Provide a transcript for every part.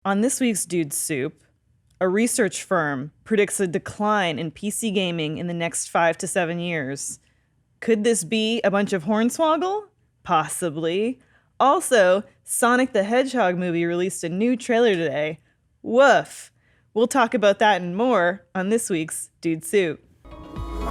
On this week's Dude Soup, a research firm predicts a decline in PC gaming in the next 5 to 7 years. Could this be a bunch of hornswoggle? Possibly. Also, Sonic the Hedgehog movie released a new trailer today. Woof. We'll talk about that and more on this week's Dude Soup.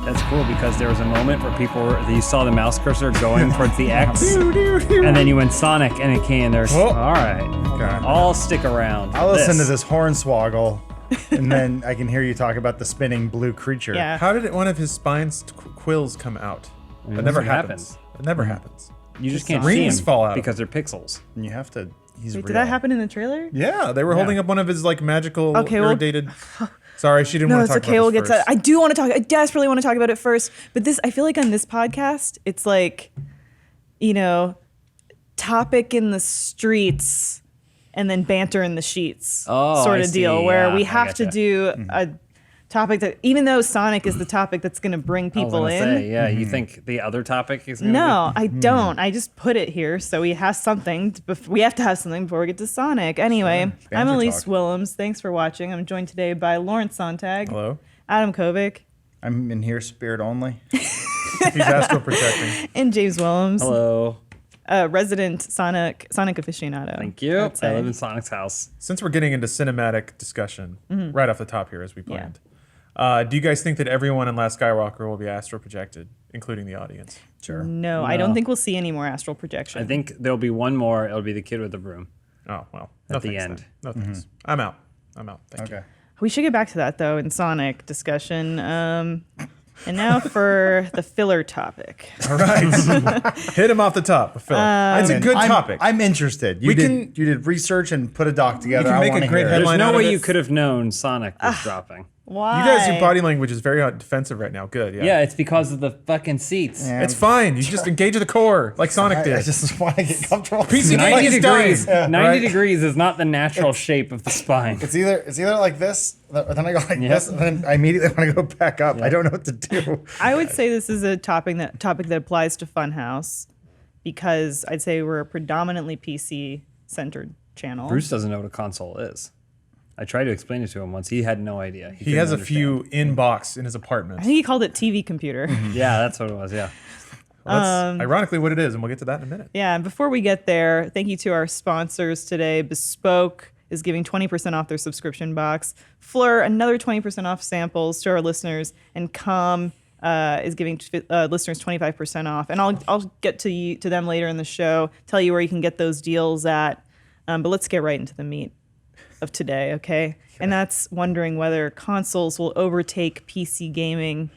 That's cool because there was a moment where you saw the mouse cursor going towards the X, and then you went Sonic, and it came. There's all right. Okay. I'll stick around. I'll listen to this hornswoggle, and then I can hear you talk about the spinning blue creature. Yeah. How did one of his spine's quills come out? That never happens. It never happens. You just can't Rings see him fall out because they're pixels. And you have to. He's Wait, real. did that happen in the trailer? Yeah, they were holding up one of his like magical irradiated. Sorry, she didn't No, want it's to talk okay. about We'll this get to that. I do want to talk. I desperately want to talk about it first. But I feel like on this podcast, it's like, topic in the streets and then banter in the sheets sort of deal, where we have to do a topic that, even though Sonic is the topic that's going to bring people in. You think the other topic is going No, I don't. I just put it here so we have something. We have to have something before we get to Sonic. Anyway, I'm Elise Willems. Thanks for watching. I'm joined today by Lawrence Sontag. Hello. Adam Kovic. I'm in here spirit only. He's astral projecting. And James Willems. Hello. Resident Sonic aficionado. Thank you. I'd say. I live in Sonic's house. Since we're getting into cinematic discussion right off the top here as we planned, do you guys think that everyone in Last Skywalker will be astral projected, including the audience? Sure. No, I don't think we'll see any more astral projection. I think there'll be one more. It'll be the kid with the broom. Oh, well. At the end. Then. No thanks. I'm out. Thank you. We should get back to that, though, in Sonic discussion. And now for the filler topic. All right. Hit him off the top, Phil. It's a good topic. I'm interested. You did research and put a doc together. can I make a wanna great hear it. headline. There's no out of way this. you could have known Sonic was dropping. Why? You guys, your body language is very defensive right now. Good, yeah. Yeah, it's because of the fucking seats. Yeah, It's fine. You just engage the core like Sonic did. I just want to get comfortable. PC 90 He's degrees. dying. 90 degrees is not the natural shape of the spine. It's either like this, or then I go like this, and then I immediately want to go back up. I don't know what to do. I would say this is a topic that applies to Funhaus, because I'd say we're a predominantly PC-centered channel. Bruce doesn't know what a console is. I tried to explain it to him once. He had no idea. He has a few in box in his apartment. I think he called it TV computer. Yeah, that's what it was. Yeah. Well, that's ironically what it is, and we'll get to that in a minute. Yeah, and before we get there, thank you to our sponsors today. Bespoke is giving 20% off their subscription box. Fleur, another 20% off samples to our listeners. And Com is giving listeners 25% off. And I'll get to them later in the show, tell you where you can get those deals at. But let's get right into the meat of today, okay? And that's wondering whether consoles will overtake PC gaming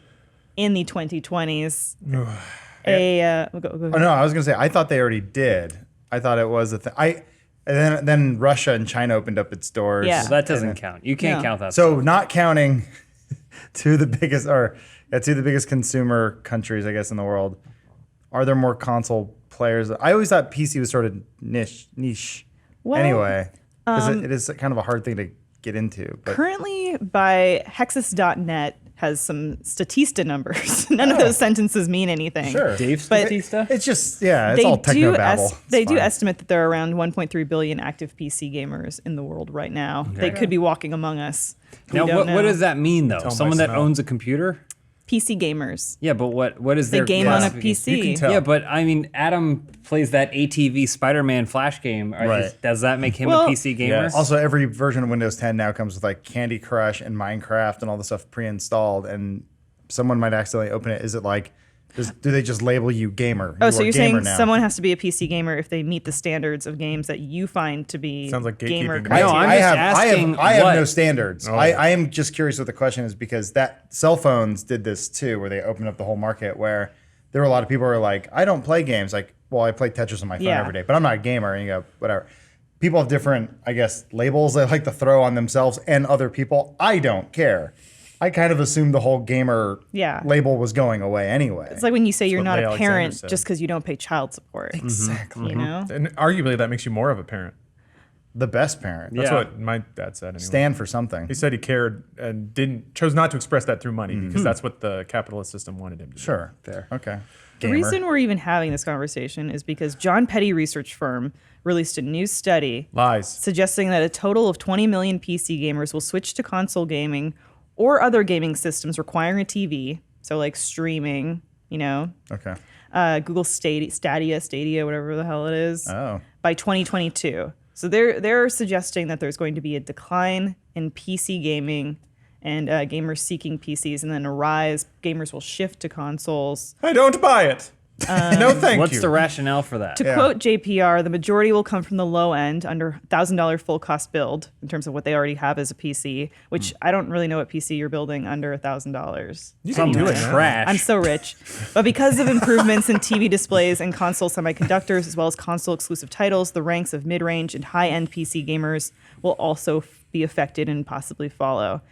in the 2020s. Go ahead. Oh no, I was gonna say I thought they already did. I thought it was a thing. And then Russia and China opened up its doors. Yeah. So that doesn't count. You can't count that. So not counting two of the biggest consumer countries, I guess, in the world. Are there more console players? I always thought PC was sort of niche. Well, anyway, because it is kind of a hard thing to get into. But currently, by Hexus.net has some Statista numbers. None of those sentences mean anything. Sure. Dave But Statista? it's just, it's all technobabble. They do estimate that there are around 1.3 billion active PC gamers in the world right now. Okay. They could be walking among us. We Now, don't know. what does that mean, though? Tell 'em by Someone that smell. owns a computer? PC gamers. Yeah, but what is They their game on a classification? PC. You can tell. Yeah, but I mean, Adam plays that ATV Spider-Man Flash game. Right. Does that make him Well, a PC gamer? yes. Also, every version of Windows 10 now comes with like Candy Crush and Minecraft and all the stuff pre-installed, and someone might accidentally open it. Is it like, do they just label you gamer? Oh, You so are you're gamer saying now. someone has to be a PC gamer if they meet the standards of games that you find to be Sounds like gamer gatekeeping to me. criteria? No, I'm I just have, asking I have what- no standards. Oh. I am just curious what the question is, because that cell phones did this too, where they opened up the whole market, where there were a lot of people who are like, I don't play games. Like, well, I play Tetris on my phone Yeah. every day, but I'm not a gamer. And you go, whatever. People have different, I guess, labels they like to throw on themselves and other people. I don't care. I kind of assumed the whole gamer label was going away anyway. It's like when you say you're what not Ray a Alexander parent said. just because you don't pay child support. Exactly. You know? And arguably that makes you more of a parent. the best parent. That's what my dad said. Anyway. Stand for something. He said he cared and chose not to express that through money because that's what the capitalist system wanted him to do. Sure. There. Okay. The reason we're even having this conversation is because John Petty research firm released a new study suggesting that a total of 20 million PC gamers will switch to console gaming or other gaming systems requiring a TV, so like streaming, Okay. Google Stadia, whatever the hell it is, by 2022. So they're suggesting that there's going to be a decline in PC gaming and gamers seeking PCs, and then a rise. Gamers will shift to consoles. I don't buy it. No, thank you. What's the rationale for that? To quote JPR, the majority will come from the low end, under $1,000 full cost build, in terms of what they already have as a PC, which I don't really know what PC you're building under $1,000. You can do it. Trash. I'm so rich. But because of improvements in TV displays and console semiconductors, as well as console exclusive titles, the ranks of mid-range and high-end PC gamers will also be affected and possibly follow.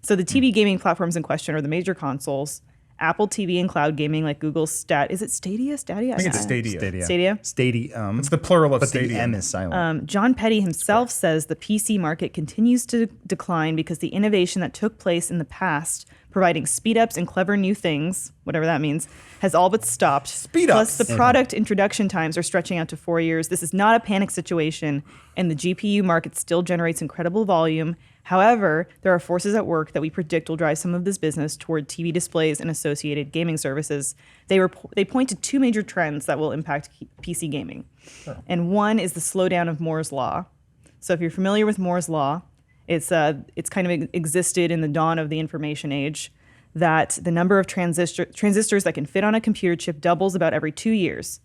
So the TV gaming platforms in question are the major consoles, Apple TV and cloud gaming like Google's Is it Stadia? I think it's Stadia. Stadia? Stadium. It's the plural of but stadium. the M is silent. John Petty himself says the PC market continues to decline because the innovation that took place in the past, providing speed-ups and clever new things, whatever that means, has all but stopped. Speed-ups. Plus, the product introduction times are stretching out to 4 years. This is not a panic situation, and the GPU market still generates incredible volume. However, there are forces at work that we predict will drive some of this business toward TV displays and associated gaming services. They point to two major trends that will impact PC gaming. Sure. And one is the slowdown of Moore's Law. So if you're familiar with Moore's Law, it's kind of existed in the dawn of the information age, that the number of transistors that can fit on a computer chip doubles about every 2 years.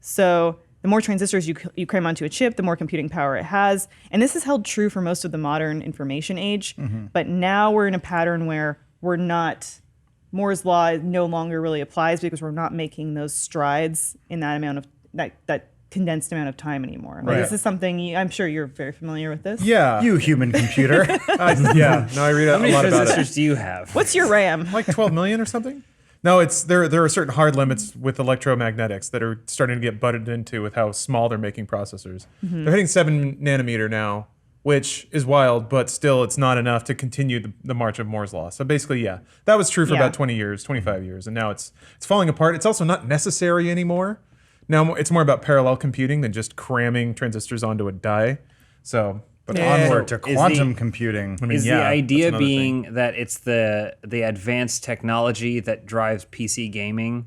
So the more transistors you cram onto a chip, the more computing power it has. And this has held true for most of the modern information age. But now we're in a pattern where Moore's Law no longer really applies because we're not making those strides in that amount of, that condensed amount of time anymore. Like, this is something, I'm sure you're very familiar with this. Yeah. You human computer. I read a lot How many about it. transistors do you have? What's your RAM? Like 12 million or something? No, there are certain hard limits with electromagnetics that are starting to get butted into with how small they're making processors. They're hitting 7 nanometer now, which is wild, but still it's not enough to continue the march of Moore's Law. So basically, that was true for about 20 years, 25 years, and now it's falling apart. It's also not necessary anymore. Now it's more about parallel computing than just cramming transistors onto a die. So, but onward to quantum computing. I mean, the idea being that it's the advanced technology that drives PC gaming,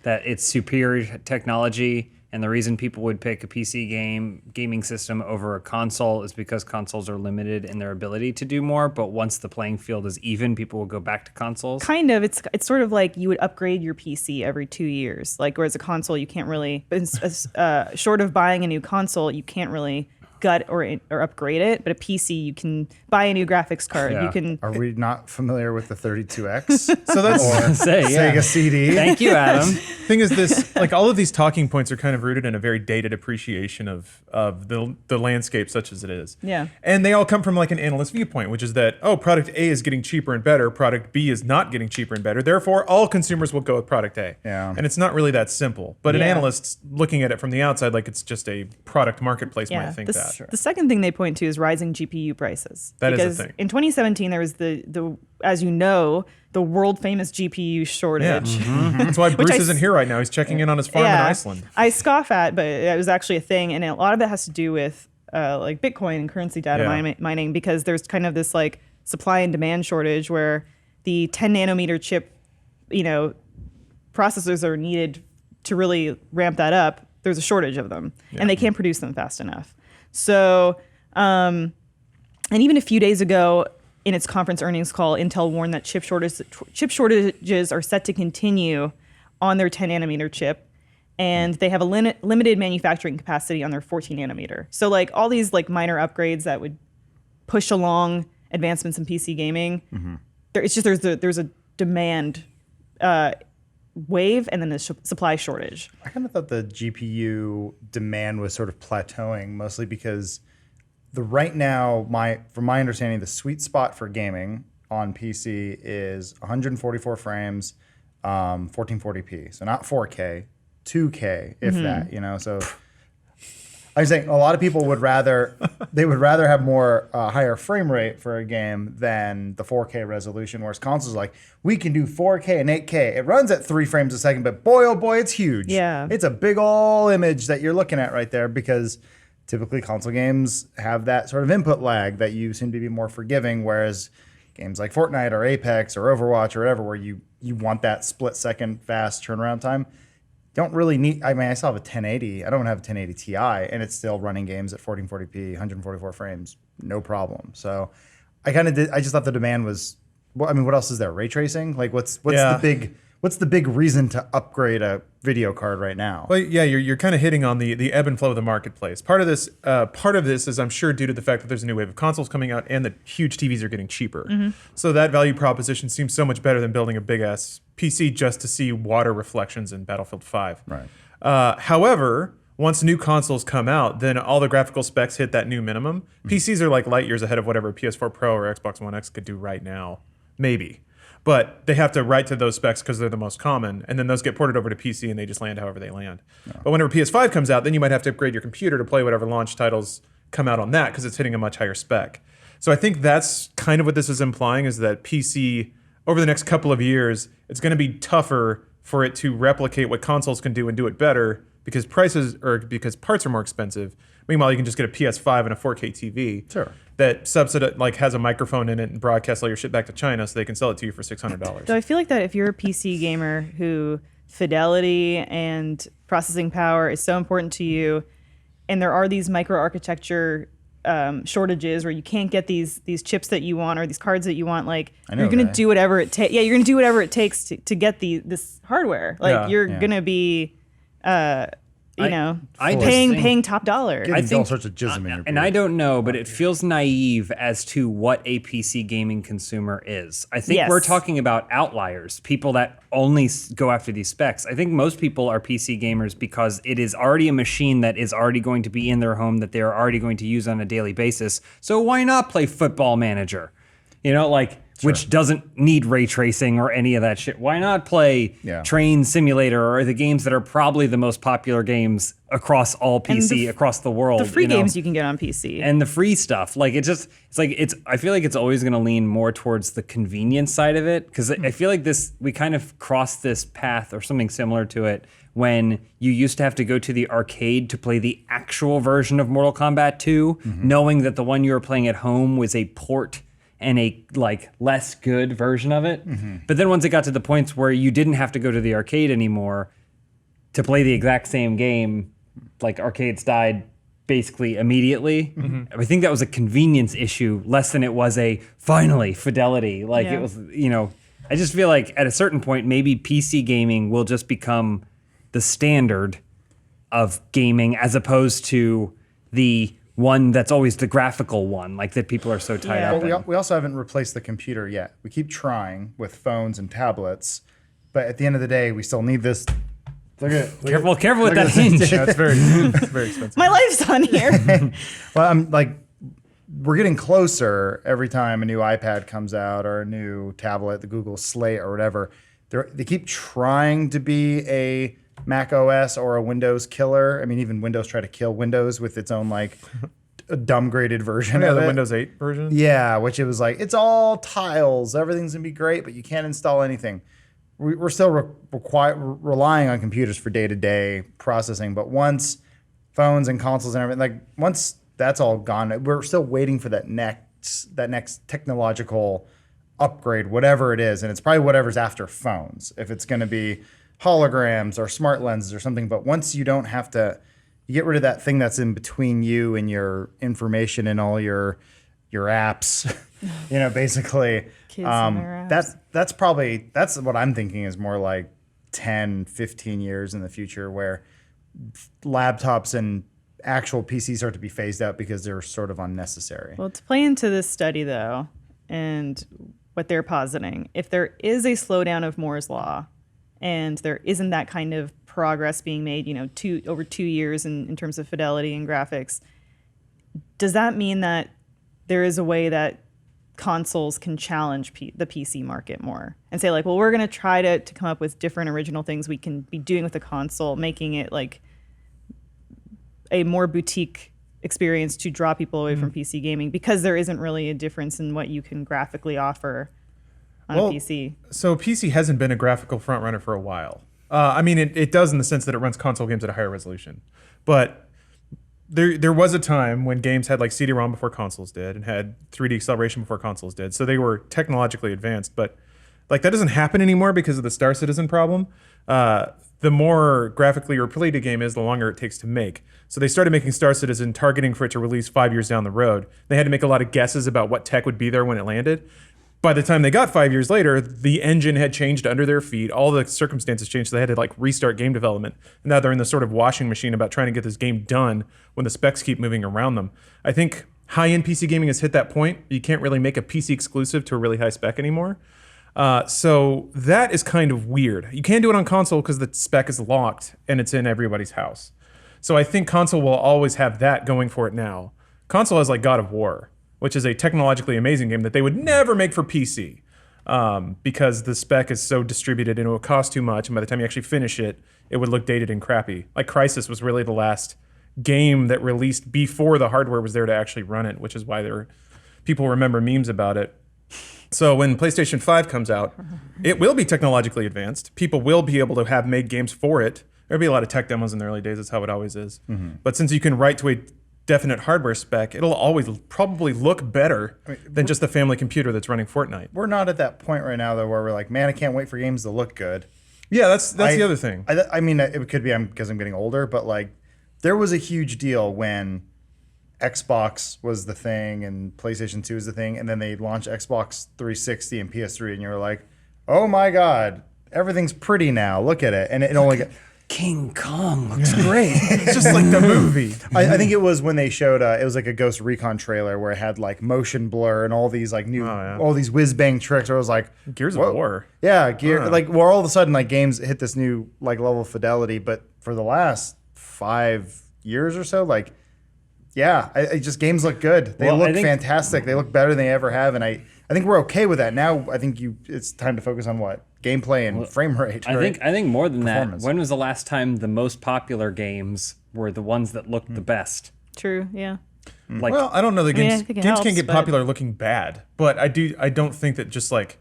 that it's superior technology, and the reason people would pick a PC gaming system over a console is because consoles are limited in their ability to do more. But once the playing field is even, people will go back to consoles. Kind of. It's sort of like you would upgrade your PC every 2 years. Like, whereas a console, you can't really, short of buying a new console, you can't really gut or upgrade it. But a PC, you can buy a new graphics card. Yeah. You can. Are we not familiar with the 32X? So that's Sega CD. Thank you, Adam. thing is this, like all of these talking points are kind of rooted in a very dated appreciation of the landscape such as it is. Yeah. And they all come from like an analyst viewpoint, which is that, product A is getting cheaper and better, product B is not getting cheaper and better, therefore all consumers will go with product A. Yeah. And it's not really that simple. But an analyst looking at it from the outside like it's just a product marketplace might think that. The second thing they point to is rising GPU prices. That is because the thing. In 2017, there was the as you know, the world famous GPU shortage. That's why Bruce isn't here right now. He's checking in on his farm in Iceland. I scoff at, but it was actually a thing, and a lot of it has to do with like Bitcoin and currency data mining, because there's kind of this like supply and demand shortage where the 10 nanometer chip, processors are needed to really ramp that up. There's a shortage of them, and they can't produce them fast enough. So, and even a few days ago, in its conference earnings call, Intel warned that chip shortages are set to continue on their 10 nanometer chip, and they have a limited manufacturing capacity on their 14 nanometer. So, like all these like minor upgrades that would push along advancements in PC gaming, it's just there's a demand wave and then a supply shortage. I kind of thought the GPU demand was sort of plateauing, mostly because right now, from my understanding, the sweet spot for gaming on PC is 144 frames, 1440p. So not 4K, 2K, if that. So I was saying a lot of people would rather have more higher frame rate for a game than the 4K resolution, whereas consoles are like, we can do 4K and 8K. It runs at 3 frames a second, but boy, oh boy, it's huge. Yeah. It's a big ol' image that you're looking at right there, because typically console games have that sort of input lag that you seem to be more forgiving, whereas games like Fortnite or Apex or Overwatch or whatever, where you want that split second fast turnaround time, don't really need. I mean, I still have a 1080. I don't have a 1080 Ti, and it's still running games at 1440p, 144 frames, no problem. So, I just thought the demand was. Well, I mean, what else is there? Ray tracing? Like, what's the big reason to upgrade a video card right now? Well, yeah, you're kind of hitting on the ebb and flow of the marketplace. Part of this is, I'm sure, due to the fact that there's a new wave of consoles coming out and that huge TVs are getting cheaper. Mm-hmm. So that value proposition seems so much better than building a big ass PC just to see water reflections in Battlefield 5. Right. However, once new consoles come out, then all the graphical specs hit that new minimum. Mm-hmm. PCs are like light years ahead of whatever PS4 Pro or Xbox One X could do right now, maybe. But they have to write to those specs because they're the most common, and then those get ported over to PC and they just land however they land. No. But whenever PS5 comes out, then you might have to upgrade your computer to play whatever launch titles come out on that because it's hitting a much higher spec. So I think that's kind of what this is implying, is that PC, over the next couple of years, it's going to be tougher for it to replicate what consoles can do and do it better because parts are more expensive. Meanwhile, you can just get a PS5 and a 4K TV. Sure. That has a microphone in it and broadcasts all your shit back to China so they can sell it to you for $600. So I feel like that if you're a PC gamer who fidelity and processing power is so important to you, and there are these microarchitecture shortages where you can't get these chips that you want or these cards that you want, like you're going to do whatever it takes. Yeah, you're going to do whatever it takes to get this hardware. Like you're going to be paying top dollar. I think all sorts of jism in your beard. And I don't know, but it feels naive as to what a PC gaming consumer is. I think we're talking about outliers, people that only go after these specs. I think most people are PC gamers because it is already a machine that is already going to be in their home that they're already going to use on a daily basis. So why not play Football Manager? Which doesn't need ray tracing or any of that shit. Why not play Train Simulator or the games that are probably the most popular games across all PC, across the world? The free games you can get on PC. And the free stuff. I feel like it's always going to lean more towards the convenience side of it. Because I feel like we kind of crossed this path or something similar to it when you used to have to go to the arcade to play the actual version of Mortal Kombat 2, knowing that the one you were playing at home was a port and a less good version of it. Mm-hmm. But then once it got to the points where you didn't have to go to the arcade anymore to play the exact same game, arcades died basically immediately. Mm-hmm. I think that was a convenience issue less than it was a finally fidelity. It was, I just feel like at a certain point, maybe PC gaming will just become the standard of gaming as opposed to the one that's always the graphical one, that people are so tied up in. We also haven't replaced the computer yet. We keep trying with phones and tablets, but at the end of the day, we still need this. Careful with that hinge. Yeah, it's very expensive. My life's on here. Well, we're getting closer every time a new iPad comes out or a new tablet, the Google Slate or whatever. They keep trying to be a Mac OS or a Windows killer. I mean, even Windows try to kill Windows with its own a dumbgraded version of the it. Windows 8 version? Yeah, which it was it's all tiles. Everything's going to be great, but you can't install anything. We're still relying on computers for day-to-day processing, but once phones and consoles and everything, once that's all gone, we're still waiting for that next technological upgrade, whatever it is, and it's probably whatever's after phones. If it's going to be holograms or smart lenses or something, but once you don't have to, you get rid of that thing that's in between you and your information and all your apps, basically. Kids and their apps. That's what I'm thinking is more 10, 15 years in the future where laptops and actual PCs start to be phased out because they're sort of unnecessary. Well, to play into this study though, and what they're positing, if there is a slowdown of Moore's law, and there isn't that kind of progress being made, over 2 years in terms of fidelity and graphics, does that mean that there is a way that consoles can challenge the PC market more and say we're going to try to come up with different original things we can be doing with the console, making it a more boutique experience to draw people away from PC gaming because there isn't really a difference in what you can graphically offer on a PC. So PC hasn't been a graphical frontrunner for a while. I mean, it does in the sense that it runs console games at a higher resolution. But there was a time when games had like CD-ROM before consoles did and had 3D acceleration before consoles did. So they were technologically advanced. But like that doesn't happen anymore because of the Star Citizen problem. The more graphically replete a game is, the longer it takes to make. So they started making Star Citizen targeting for it to release 5 years down the road. They had to make a lot of guesses about what tech would be there when it landed. By the time they got 5 years later, the engine had changed under their feet. All the circumstances changed, so they had to like restart game development. And now they're in the sort of washing machine about trying to get this game done when the specs keep moving around them. I think high-end PC gaming has hit that point. You can't really make a PC exclusive to a really high spec anymore. So that is kind of weird. You can do it on console because the spec is locked and it's in everybody's house. So I think console will always have that going for it now. Console has like God of War, which is a technologically amazing game that they would never make for PC because the spec is so distributed and it would cost too much. And by the time you actually finish it, it would look dated and crappy. Like Crysis was really the last game that released before the hardware was there to actually run it, which is why people remember memes about it. So when PlayStation 5 comes out, it will be technologically advanced. People will be able to have made games for it. There'll be a lot of tech demos in the early days. That's how it always is. But since you can write to a definite hardware spec, it'll always probably look better than just the family computer that's running Fortnite. We're not at that point right now, though, where we're like, man, I can't wait for games to look good. Yeah, that's the other thing. I mean, it could be because I'm getting older, but like, there was a huge deal when Xbox was the thing and PlayStation 2 was the thing, and then they launched Xbox 360 and PS3, and you were like, oh my God, everything's pretty now. Look at it. And it only got... King Kong looks great. It's just like the movie. I think it was when they showed, it was like a Ghost Recon trailer where it had like motion blur and all these like new, all these whiz bang tricks. Where I was like, Gears of War. Yeah, like where all of a sudden like games hit this new like level of fidelity. But for the last 5 years or so, like, yeah, I just games look good. They look fantastic. They look better than they ever have. And I think we're okay with that. Now I think it's time to focus on what? Gameplay and frame rate. Right? I think more than that. When was the last time the most popular games were the ones that looked the best? True, yeah. Like, well, I don't know. Games can't get popular looking bad, but I don't think that just like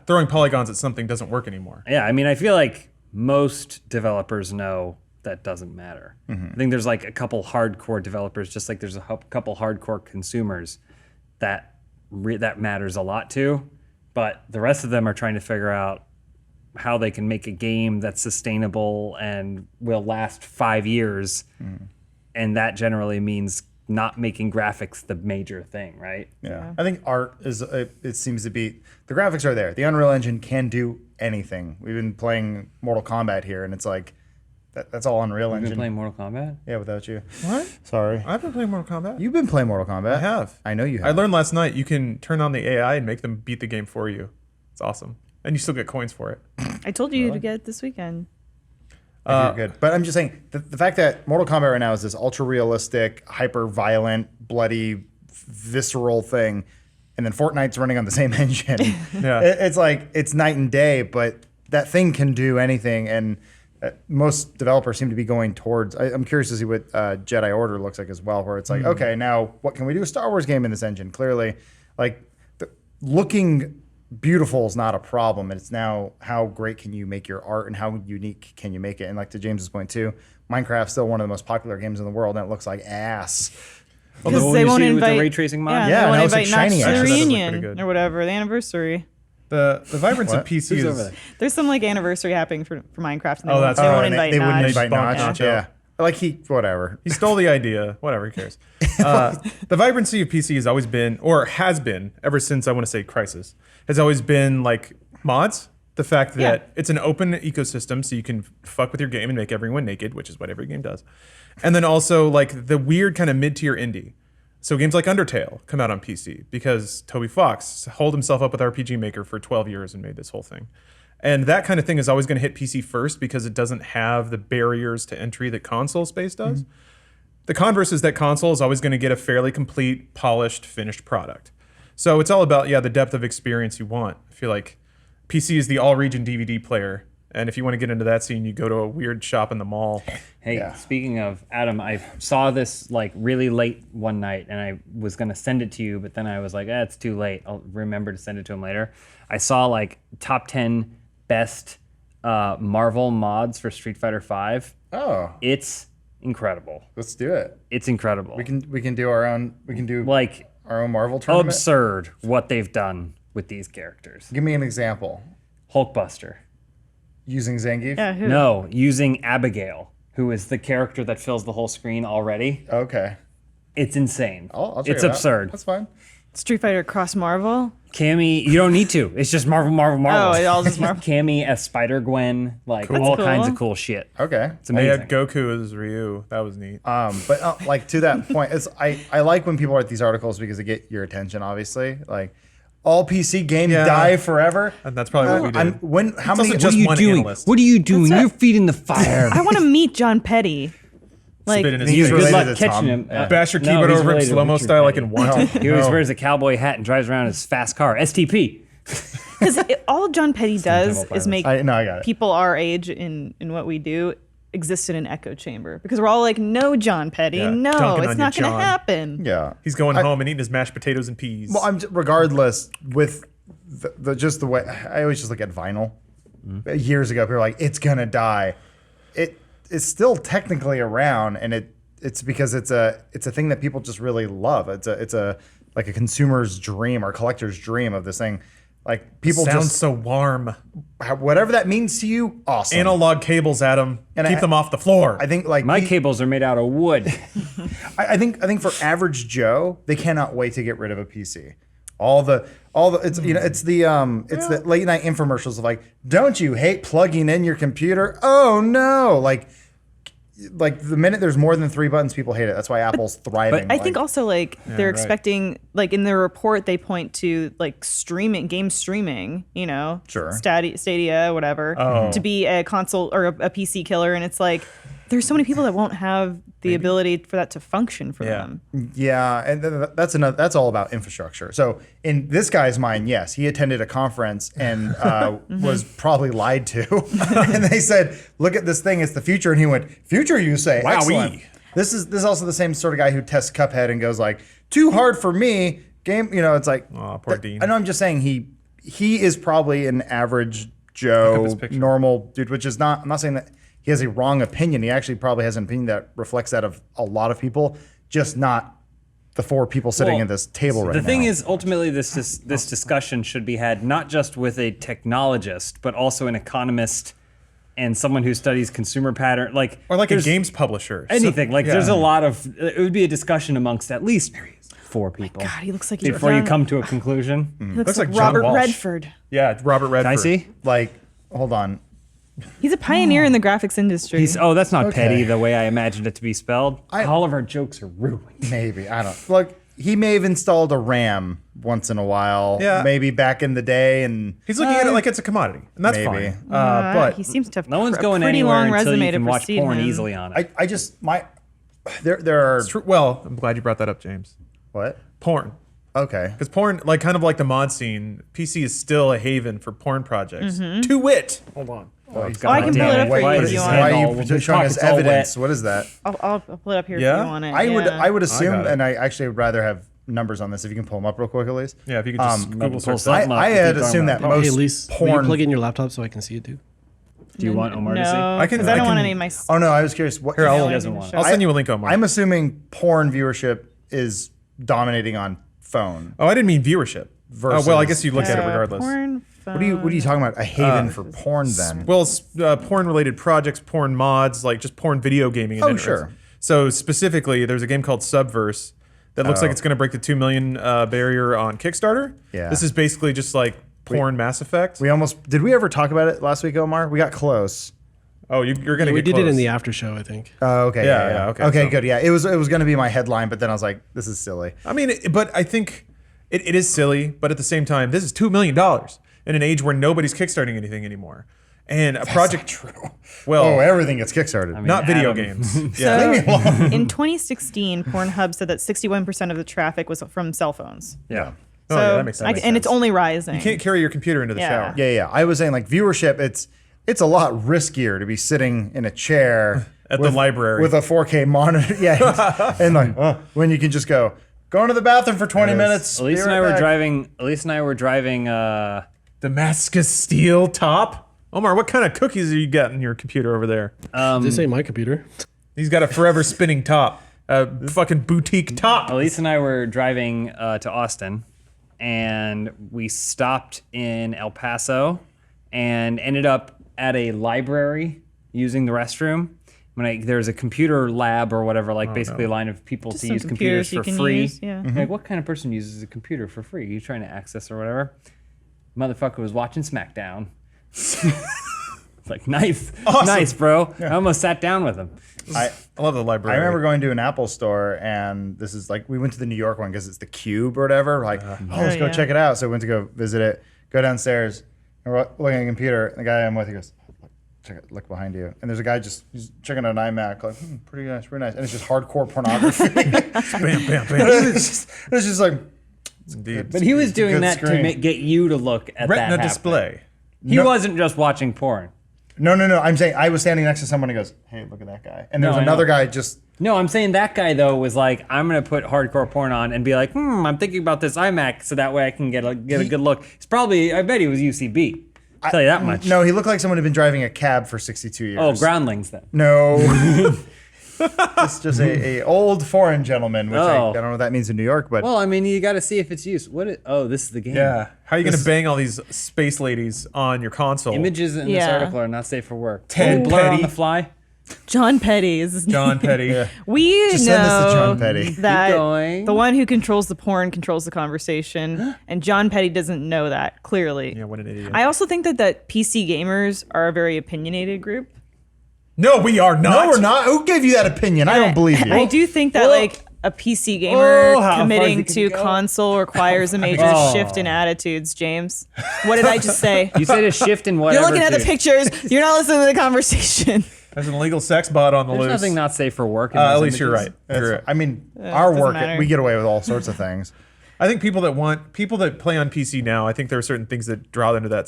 throwing polygons at something doesn't work anymore. Yeah, I mean, I feel like most developers know that doesn't matter. I think there's like a couple hardcore developers, just like there's a couple hardcore consumers that matters a lot to, but the rest of them are trying to figure out how they can make a game that's sustainable and will last 5 years. And that generally means not making graphics the major thing, right? Yeah. I think art is, it seems to be, the graphics are there. The Unreal Engine can do anything. We've been playing Mortal Kombat here, and it's like, that's all Unreal Engine. You've been playing Mortal Kombat? Yeah, without you. What? Sorry. I've been playing Mortal Kombat. You've been playing Mortal Kombat. I have. I know you have. I learned last night you can turn on the AI and make them beat the game for you. It's awesome. And you still get coins for it. I told you to get it this weekend. You're good. But I'm just saying, the fact that Mortal Kombat right now is this ultra-realistic, hyper-violent, bloody, visceral thing, and then Fortnite's running on the same engine. It's like, it's night and day, but that thing can do anything, and most developers seem to be going towards, I'm curious to see what Jedi Order looks like as well, where it's like, okay, now what can we do a Star Wars game in this engine? Clearly, like, looking beautiful is not a problem. It's now how great can you make your art and how unique can you make it? And like to James's point too, Minecraft's still one of the most popular games in the world, and it looks like ass. Because they won't invite the ray tracing mod. Yeah, they won't invite shiny. Knox to the Actually, reunion or whatever, the anniversary. The vibrance of PC is... There's some like anniversary happening for Minecraft, and they won't invite they Notch. wouldn't invite Notch. Notch. Yeah. Like whatever. He stole the idea. Whatever, who cares? The vibrancy of PC has always been, or has been, ever since I want to say Crysis, has always been like mods. The fact that it's an open ecosystem, so you can fuck with your game and make everyone naked, which is what every game does. And then also like the weird kind of mid-tier indie. So games like Undertale come out on PC because Toby Fox holed himself up with RPG Maker for 12 years and made this whole thing. And that kind of thing is always going to hit PC first because it doesn't have the barriers to entry that console space does. The converse is that console is always going to get a fairly complete, polished, finished product. So it's all about, the depth of experience you want. I feel like PC is the all-region DVD player, And if you want to get into that scene, you go to a weird shop in the mall. Hey, speaking of Adam, I saw this like really late one night, and I was gonna send it to you, but then I was like, it's too late. I'll remember to send it to him later. I saw like top 10 best Marvel mods for Street Fighter V. Oh, it's incredible. let's do it. It's incredible. We can do our own. We can do like our own Marvel tournament. absurd what they've done with these characters. Give me an example. Hulkbuster. Using Zangief. Yeah, who? No, using Abigail, who is the character that fills the whole screen already. Okay. It's insane. I'll check It's it out. absurd. That's fine. Street Fighter cross Marvel. Cammy, you don't need to. It's just Marvel. Oh, it all just Marvel. Cammy as Spider-Gwen, like That's all cool. kinds of cool shit. Okay. It's I amazing. had Goku as Ryu. That was neat. But like to that point, I like when people write these articles because they get your attention. Obviously, like all PC games die forever. And that's probably what we did. How It's many? also just one analyst. What are you doing? That's You're feeding the fire. I want to meet John Petty. Like, Spit in his He's face. Good related luck to catching Tom. him. Yeah. Bash your No, keyboard he's over in related to slow-mo Richard style like Petty. in Wanted. He always wears a cowboy hat and drives around his fast car, STP. because all John Petty does Temple is make I got it. people our age in what we do exist in an echo chamber because we're all like, no, John Petty, Yeah, no, dunking it's on not you, going to John. happen. Yeah. He's going home and eating his mashed potatoes and peas. Well, regardless with just the way I always just look at vinyl. Years ago, people were like, "It's gonna die." It's still technically around, and it's because it's a thing that people just really love. It's a like a consumer's dream or collector's dream of this thing. Like people Sounds just so warm. whatever that means to you, awesome. Analog cables, Adam. And Keep them off the floor. I think like My cables are made out of wood. I think for average Joe, they cannot wait to get rid of a PC. All the it's it's the late night infomercials of like, don't you hate plugging in your computer? Oh no, like the minute there's more than 3 buttons, people hate it. That's why Apple's thriving. I think also like they're expecting, like in their report they point to like game streaming, Sure. Stadia, whatever, to be a console or a PC killer, and it's like there's so many people that won't have the ability for that to function for them. Yeah, and that's all about infrastructure. So in this guy's mind, yes, he attended a conference and was probably lied to, and they said, "Look at this thing; it's the future." And he went, "Future, you say? Wowee. Excellent." This is also the same sort of guy who tests Cuphead and goes like, "Too hard for me." Game, it's like, Aw, poor Dean. I know. I'm just saying he is probably an average Joe, his picture. normal dude, which is not. I'm not saying that he has a wrong opinion. He actually probably has an opinion that reflects that of a lot of people, just not the 4 people sitting at this table right now. The thing is, ultimately, this discussion should be had not just with a technologist, but also an economist and someone who studies consumer pattern, or like a there's games publisher. anything. There's a lot of. It would be a discussion amongst at least 4 people. God, he looks like he's before you done- come to a conclusion. He looks Looks like like John Robert Walsh. Redford. Yeah, Robert Redford. Can I see? Like, hold on. He's a pioneer in the graphics industry. That's not Okay. petty the way I imagined it to be spelled. All of our jokes are ruined. Maybe. I don't. Look, he may have installed a RAM once in a while. Yeah. Maybe back in the day. And He's looking at it like it's a commodity, and that's Maybe. fine. But he But seems to have No one's a going pretty anywhere long until resume you to can watch precede porn him. easily on it. I just there are it's true. Well, I'm glad you brought that up, James. what? Porn. Okay. Because porn, kind of like the mod scene, PC is still a haven for porn projects. To wit. Hold on. I can pull it up for you if you want. Why All- are you his showing us pockets all evidence? wet. What is that? I'll pull it up here Yeah? if you want it. I would assume, got it. and I actually would rather have numbers on this. If you can pull them up real quick, at least. Yeah, if you could just Google pull search something that. up. I Keep had going assumed about that it. most Hey, Elise, will you porn. plug in your laptop so I can see it too? Do you want Omar no, to see? I can- because I don't I want can- any of my. Oh no, I was curious. What? Here, I'll- doesn't want it. I'll send you a link, Omar. I'm assuming porn viewership is dominating on phone. I didn't mean viewership. Versus- Well, I guess you look at it regardless. Porn, What are you talking about? A haven for porn then? Well, porn-related projects, porn mods, like just porn video gaming. Oh, sure. So specifically, there's a game called Subverse that looks like it's going to break the 2 million barrier on Kickstarter. Yeah. This is basically just like porn Mass Effect. Did we ever talk about it last week, Omar? We got close. Oh, you're going to We get did it close. in the after show, I think. Oh, okay. Yeah, okay, Okay, so- good. Yeah, it was going to be my headline, but then I was like, this is silly. I mean, but I think it is silly, but at the same time, this is $2 million in an age where nobody's kickstarting anything anymore. And a project. True. Well, Oh, everything gets kickstarted. not video Adam. games. Yeah. So, in 2016, Pornhub said that 61% of the traffic was from cell phones. Yeah. Oh, So, yeah, that makes sense. and it's only rising. You can't carry your computer into the Yeah. shower. Yeah. I was saying like viewership. It's it's a lot riskier to be sitting in a chair At the library. with a 4K monitor. Yeah. And like, when you can just go into the bathroom for 20 minutes. Elise and I were driving Damascus steel top. Omar, what kind of cookies are you got in your computer over there? This ain't my computer. He's got a forever spinning top. A fucking boutique top. Elise and I were driving to Austin, and we stopped in El Paso and ended up at a library using the restroom. There's a computer lab or whatever, basically a line of people Just to some use computers for free. use, yeah. Like, what kind of person uses a computer for free? You trying to access or whatever? Motherfucker was watching SmackDown. It's like, nice, nice, bro. Yeah. I almost sat down with him. I love the library. I remember going to an Apple store, and this is like, we went to the New York one because it's the Cube or whatever. Like, let's go check it out. So we went to go visit it, go downstairs, and we're looking at the computer, and the guy I'm with, he goes, look behind you. And there's a guy he's checking out an iMac, like, pretty nice, pretty nice. And it's just hardcore pornography. Bam, bam, bam. It's just like, Indeed. But he was doing that screen. to get you to look at Retina that display. He wasn't just watching porn. No. I'm saying I was standing next to someone who goes, hey, look at that guy. And there's another guy just... No, I'm saying that guy, though, was like, I'm going to put hardcore porn on and be like, I'm thinking about this iMac so that way I can get a good look. It's probably, I bet he was UCB. I'll tell you that much. No, he looked like someone who'd been driving a cab for 62 years. Oh, groundlings, then. No. It's just a old foreign gentleman, which I don't know what that means in New York, but... Well, I mean, you got to see if it's used. This is the game. Yeah. How are you going to bang all these space ladies on your console? Images in this article are not safe for work. Ted Blur on Petty. the fly. John Petty is his name. John Petty. Yeah. We Just know send this to John Petty. that Keep going. the one who controls the porn controls the conversation, and John Petty doesn't know that, clearly. Yeah, what an idiot. I also think that PC gamers are a very opinionated group. No, we are not. No, we're not. Who gave you that opinion? I don't believe you. I do think that a PC gamer how far committing is it gonna to go? console requires a major shift in attitudes, James. What did I just say? You said a shift in whatever. You're looking at the pictures. You're not listening to the conversation. There's an illegal sex bot on the There's loose. nothing not safe for work. In At those least you're images. right. You're right. I mean, our doesn't work, matter. we get away with all sorts of things. I think people that play on PC now, I think there are certain things that draw them to that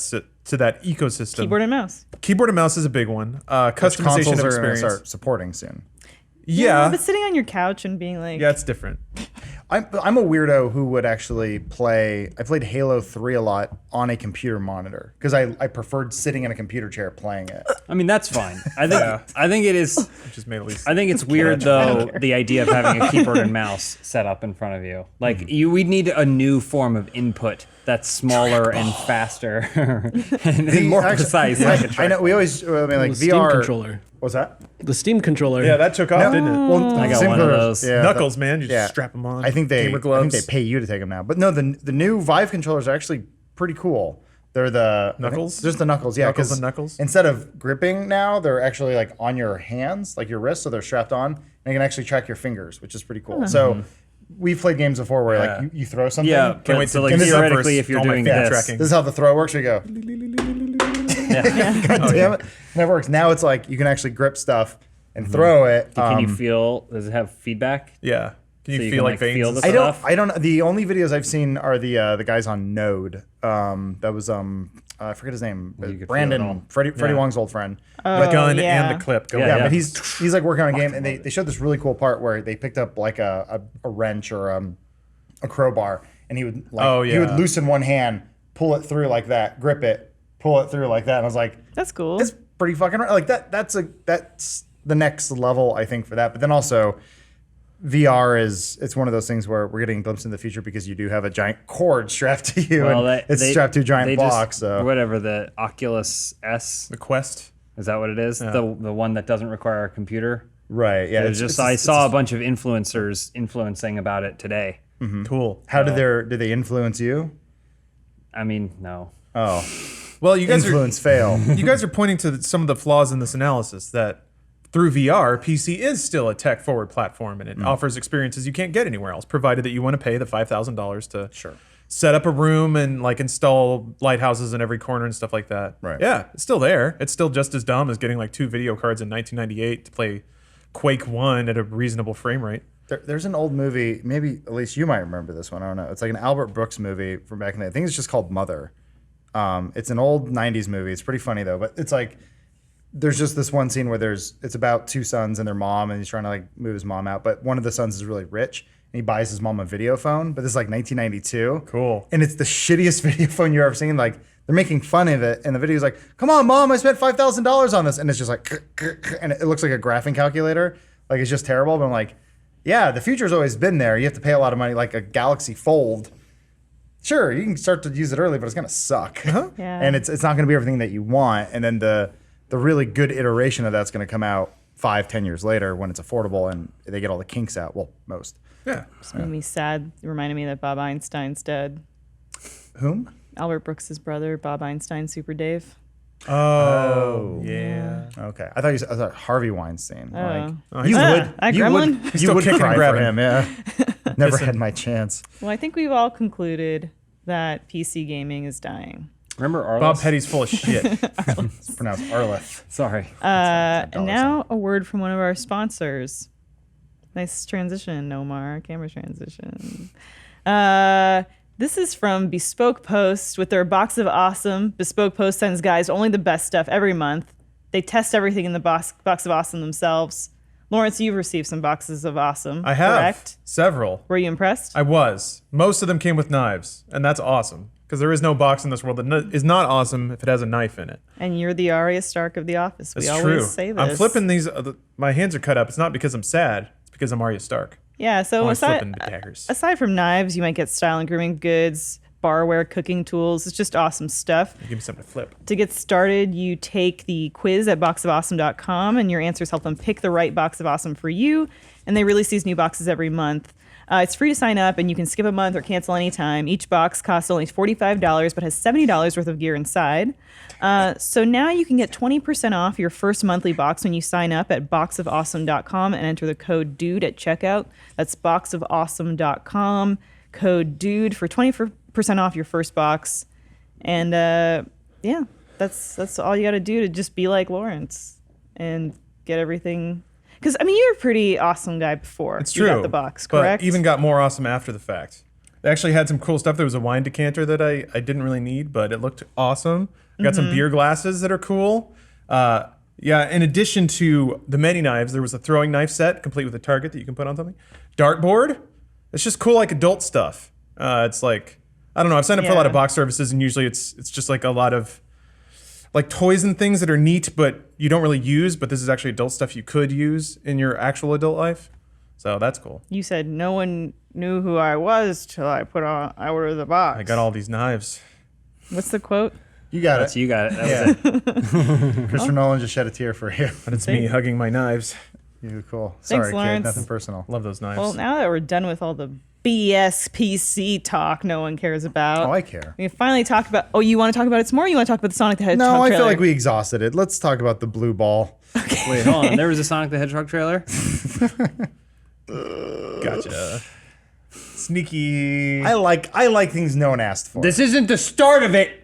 ecosystem. Keyboard and mouse. Keyboard and mouse is a big one. Customization Consoles of are going to experience. start supporting soon. Yeah. But sitting on your couch and being like, Yeah, it's different. I'm a weirdo who would actually play. I played Halo 3 a lot on a computer monitor because I preferred sitting in a computer chair playing it. I mean, that's fine. I think it is. Which is made at least. I think it's weird though the idea of having a keyboard and mouse set up in front of you. Like we'd need a new form of input that's smaller and faster and more precise. I know we always. I mean, like The Steam VR controller. What's that? The Steam controller. Yeah, that took off, didn't it? Well, I got same one of colors. those. Yeah, Knuckles, man. You just yeah. strap them on. I think they Gamer gloves. pay you to take them now. But no, the new Vive controllers are actually pretty cool. They're the Knuckles? Just the knuckles, yeah. Knuckles 'cause and knuckles? Instead of gripping now, they're actually like on your hands, like your wrists, so they're strapped on, and you can actually track your fingers, which is pretty cool. So we've played games before where Yeah. like you throw something. Yeah, Can't wait so to like this is up theoretically, for if you're all my doing finger this, tracking. This is how the throw works. We go. God damn it, that works. Now it's like you can actually grip stuff and throw it. can you feel? Does it have feedback? Yeah. Can you So you feel can, like like, veins? feel and the stuff? stuff? I don't. The only videos I've seen are the guys on Node. That was I forget his name. you could feel it all. Brandon, Freddie Wong's old friend. The gun yeah. and the clip. Go Yeah, Yeah, ahead. but he's like working on a game, and they showed this really cool part where they picked up like a wrench or a crowbar, and he would he would loosen one hand, pull it through like that, grip it, pull it through like that, and I was like, that's cool. that's pretty fucking like that. That's the next level, I think, for that. But then also, VR it's one of those things where we're getting a glimpse in the future because you do have a giant cord strapped to you, and it's strapped to a giant box. So whatever, the Oculus S, The Quest. is that what it is? The one that doesn't require a computer. right, yeah. I saw a bunch of influencers influencing about it today. Cool. How did they influence you? I mean, no. Oh, Well, you guys influence fail. you guys are pointing to some of the flaws in this analysis that through VR, PC is still a tech-forward platform, and it offers experiences you can't get anywhere else, provided that you want to pay the $5,000 to set up a room and like install lighthouses in every corner and stuff like that. Right. Yeah, it's still there. It's still just as dumb as getting like 2 video cards in 1998 to play Quake 1 at a reasonable frame rate. There's an old movie, maybe at least you might remember this one. I don't know. It's like an Albert Brooks movie from back in the day. I think it's just called Mother. It's an old 90s movie. It's pretty funny though, but it's like there's just this one scene where it's about two sons and their mom, and he's trying to like move his mom out, but one of the sons is really rich and he buys his mom a video phone, but this is like 1992. Cool. And it's the shittiest video phone you've ever seen. Like they're making fun of it, and the video's like, "Come on, mom, I spent $5,000 on this," and it's just like, and it looks like a graphing calculator. Like it's just terrible. But I'm like, yeah, the future's always been there. You have to pay a lot of money, like a Galaxy Fold. Sure, you can start to use it early, but it's gonna suck. Yeah. And it's not gonna be everything that you want. And then the really good iteration of that's gonna come out 5-10 years later when it's affordable and they get all the kinks out. Well, most. Yeah. Just made me sad. It reminded me that Bob Einstein's dead. Whom? Albert Brooks' brother, Bob Einstein, Super Dave. Oh, yeah. Okay, I thought Harvey Weinstein. Like, Oh, you would, you Gremlin? would, He's you still would kicking cry and for grabbing. him. Yeah, never had my chance. Well, I think we've all concluded that PC gaming is dying. Remember Arliss? Bob Petty's full of shit. It's pronounced Arleth. Sorry. And now a word from one of our sponsors. Nice transition, Omar. Camera transition. This is from Bespoke Post with their Box of Awesome. Bespoke Post sends guys only the best stuff every month. They test everything in the box of Awesome themselves. Lawrence, you've received some boxes of Awesome. I have. Correct? Several. Were you impressed? I was. Most of them came with knives, and that's awesome. Because there is no box in this world that is not awesome if it has a knife in it. And you're the Arya Stark of the office. That's we always true. say this. I'm flipping these. My hands are cut up. It's not because I'm sad. It's because I'm Arya Stark. Yeah, so I'm flipping the daggers. aside from knives, you might get style and grooming goods, barware, cooking tools. It's just awesome stuff. Give me something to flip. To get started, you take the quiz at boxofawesome.com, and your answers help them pick the right box of awesome for you. And they release these new boxes every month. It's free to sign up, and you can skip a month or cancel anytime. Each box costs only $45, but has $70 worth of gear inside. So now you can get 20% off your first monthly box when you sign up at boxofawesome.com and enter the code DUDE at checkout. That's boxofawesome.com, code DUDE for 20% off your first box. And yeah, that's all you got to do to just be like Lawrence and get everything. Because, I mean, you're a pretty awesome guy before It's you true. got the box, correct? But even got more awesome after the fact. They actually had some cool stuff. There was a wine decanter that I didn't really need, but it looked awesome. I got some beer glasses that are cool. Yeah, in addition to the many knives, there was a throwing knife set, complete with a target that you can put on something. Dartboard. It's just cool, like adult stuff. It's like, I don't know. I've signed up for a lot of box services, and usually it's just like a lot of like toys and things that are neat, but you don't really use. But this is actually adult stuff you could use in your actual adult life. So that's cool. You said no one knew who I was till I ordered the box. I got all these knives. What's the quote? You got That's it. you got it. That was it. Christopher Nolan just shed a tear for you. But it's me hugging my knives. You cool. Thanks, Sorry, kid. Lawrence. Nothing personal. Love those knives. Well, now that we're done with all the BS PC talk no one cares about. Oh, I care. We finally talked about. Oh, you want to talk about it some more? Or you want to talk about the Sonic the Hedgehog No, I trailer? feel like we exhausted it. Let's talk about the blue ball. Wait, hold on. There was a Sonic the Hedgehog trailer? Gotcha. Sneaky. I like things no one asked for. This isn't the start of it.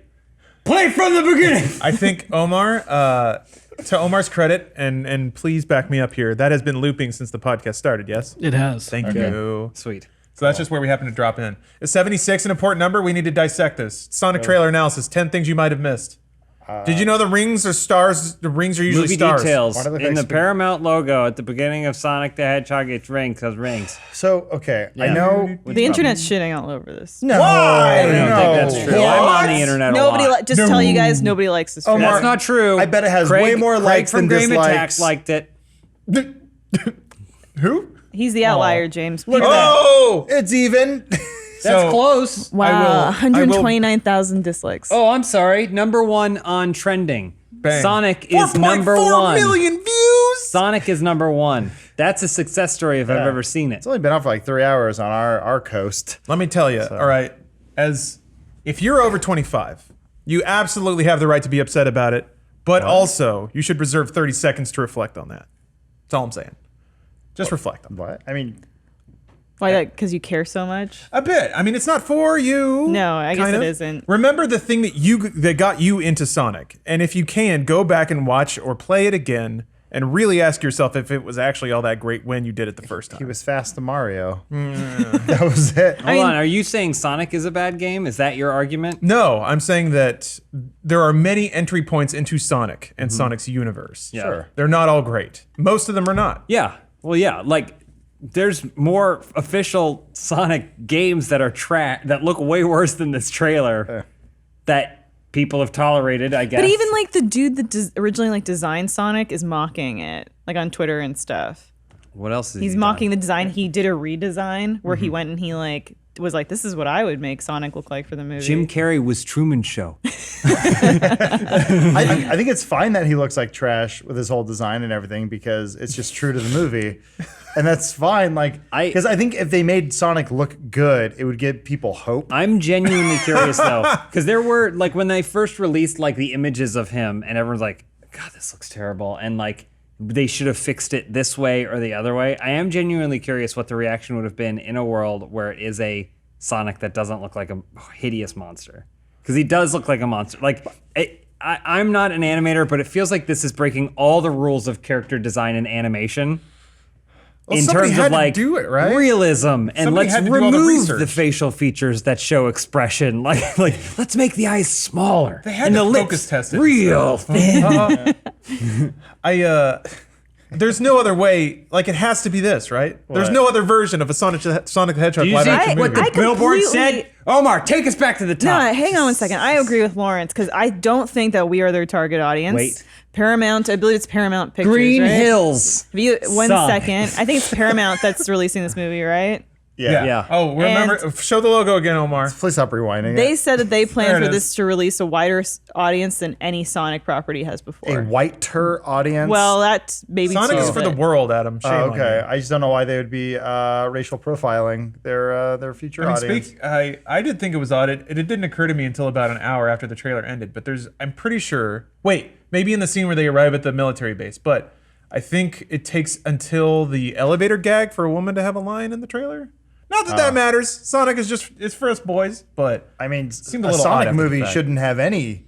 Play from the beginning. I think Omar, to Omar's credit, and please back me up here, that has been looping since the podcast started, yes? It has. Thank you. Sweet. So that's just where we happen to drop in. Is 76 an important number? We need to dissect this. Sonic trailer analysis, 10 things you might have missed. Did you know the rings are stars? The rings are usually Movie stars. details. Why do they In fix the it? Paramount logo at the beginning of Sonic the Hedgehog, it's rings. Those rings. So, okay, I Yeah. know. the internet's shitting all over this. No, I don't no. think that's true. I'm on the internet Nobody a lot. just tell you guys nobody likes this. Omar, trailer. That's not true. I bet it has way more likes from than Game Attack dislikes. liked it. Who? He's the outlier, James. Look at Oh! that. It's even. That's So- close. Wow, I will- 129,000 dislikes. Oh, I'm sorry. Number one on trending. Bang. Sonic is number 4.4 one. million views! Sonic is number one. That's a success story if I've ever seen it. It's only been out for like 3 hours on our coast. Let me tell you, all right, if you're over 25, you absolutely have the right to be upset about it, but also you should reserve 30 seconds to reflect on that. That's all I'm saying. Just reflect on it. What? I mean, Why that? Because you care so much? A bit. I mean, it's not for you. No, I guess kind it of. isn't. Remember the thing that got you into Sonic, and if you can, go back and watch or play it again and really ask yourself if it was actually all that great when you did it the first time. He was fast to Mario. That was it. Hold on, are you saying Sonic is a bad game? Is that your argument? No, I'm saying that there are many entry points into Sonic and Sonic's universe. Yeah. Sure. They're not all great. Most of them are not. Yeah. Well, yeah. Like, there's more official Sonic games that are that look way worse than this trailer that people have tolerated, I guess. But even like the dude that originally like designed Sonic is mocking it, like on Twitter and stuff. What else is He's mocking the design. He did a redesign where he went and he like was like, this is what I would make Sonic look like for the movie. Jim Carrey was Truman Show. I think it's fine that he looks like trash with his whole design and everything because it's just true to the movie. And that's fine. Like, because I think if they made Sonic look good, it would give people hope. I'm genuinely curious though, because there were like when they first released like the images of him, and everyone's like, "God, this looks terrible," and like they should have fixed it this way or the other way. I am genuinely curious what the reaction would have been in a world where it is a Sonic that doesn't look like a hideous monster, because he does look like a monster. Like. I'm not an animator, but it feels like this is breaking all the rules of character design and animation. Well, in terms of like do it, right? realism, and Somebody let's had to do all the remove research. the facial features that show expression. Like let's make the eyes smaller. They had and to the focus lips test it. real thin. There's no other way. Like, it has to be this, right? There's no other version of a Sonic the Hedgehog Do you live see action what movie. the billboard said? completely- Omar, take us back to the No, top. hang on one second. I agree with Lawrence because I don't think that we are their target audience. Wait. Paramount, I believe it's Paramount Pictures. Green right? Hills. Have you, one Suck. second. I think it's Paramount that's releasing this movie, right? Yeah. Oh, remember, show the logo again, Omar. Please stop rewinding They it. said that they There plan it for is. this to release a wider audience than any Sonic property has before. A whiter audience. Well, that's maybe Sonic too, is for the but- world, Adam. Shame on okay. you. I just don't know why they would be racial profiling their future audience. I did think it was odd. It didn't occur to me until about an hour after the trailer ended. But I'm pretty sure. Wait, maybe in the scene where they arrive at the military base. But I think it takes until the elevator gag for a woman to have a line in the trailer. Not that that matters. Sonic it's for us boys. But I mean, seemed a a little odd Sonic after the movie fact. shouldn't have any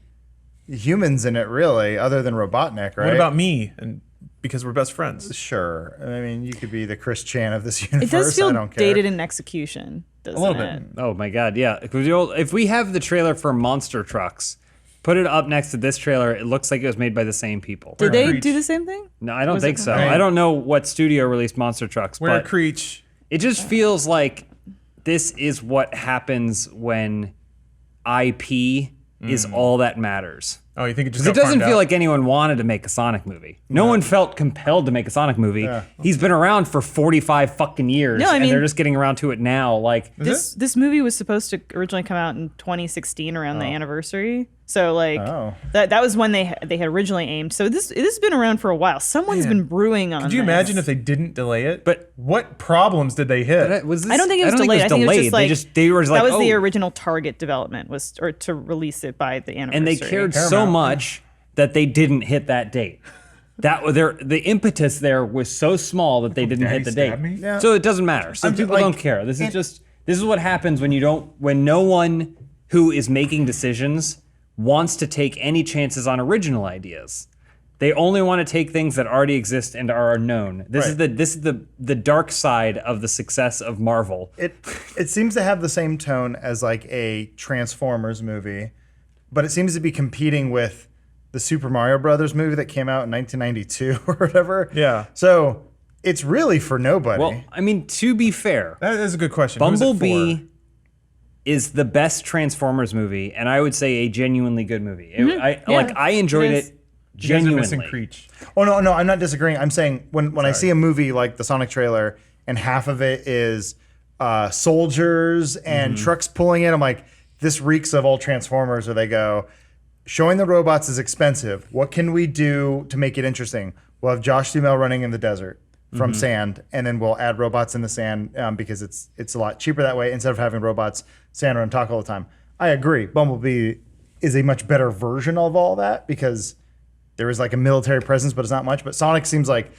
humans in it, really, other than Robotnik, right? what about me? And because we're best friends. Sure. I mean, you could be the Chris Chan of this universe. It does feel I don't care. dated in execution, doesn't little it? bit. Oh my God, yeah. If we have the trailer for Monster Trucks, put it up next to this trailer, it looks like it was made by the same people. Did they Creech. do the same thing? No, I don't Was think it- so. Right. I don't know what studio released Monster Trucks, Where but Creech. it just feels like this is what happens when IP is all that matters. Oh, you think it just Because got it doesn't farmed feel out? like anyone wanted to make a Sonic movie. No one felt compelled to make a Sonic movie. He's been around for 45 fucking years, No, I and mean- they're just getting around to it now. Like, This movie was supposed to originally come out in 2016 around the anniversary. So like that was when they had originally aimed. So this has been around for a while. Someone's been brewing on. Could you this. imagine if they didn't delay it? But- what problems did they hit? was this, I don't think it was delayed. I think it was just like they were just like, that was the "Oh." original target development was or to release it by the anniversary. And they cared so much that they didn't hit that date. The impetus there was so small that they didn't Daddy hit the stabbed date. me? Yeah. So it doesn't matter. Some I'm just people like- don't care. This is what happens when no one who is making decisions wants to take any chances on original ideas. They only want to take things that already exist and are known. This is the dark side of the success of Marvel. It seems to have the same tone as like a Transformers movie, but it seems to be competing with the Super Mario Brothers movie that came out in 1992 or whatever. Yeah. So it's really for nobody. Well, I mean, to be fair, That is a good question. Who's it Bumblebee for? is the best Transformers movie, and I would say a genuinely good movie. I enjoyed it it is. You guys are missing genuinely. Creech. Oh no, I'm not disagreeing. I'm saying when I see a movie like the Sonic trailer and half of it is soldiers and trucks pulling it, I'm like, this reeks of old Transformers. Where they go, showing the robots is expensive. What can we do to make it interesting? We'll have Josh Duhamel running in the desert from sand, and then we'll add robots in the sand because it's a lot cheaper that way instead of having robots stand around and talk all the time. I agree. Bumblebee is a much better version of all that because there is like a military presence, but it's not much. But Sonic seems like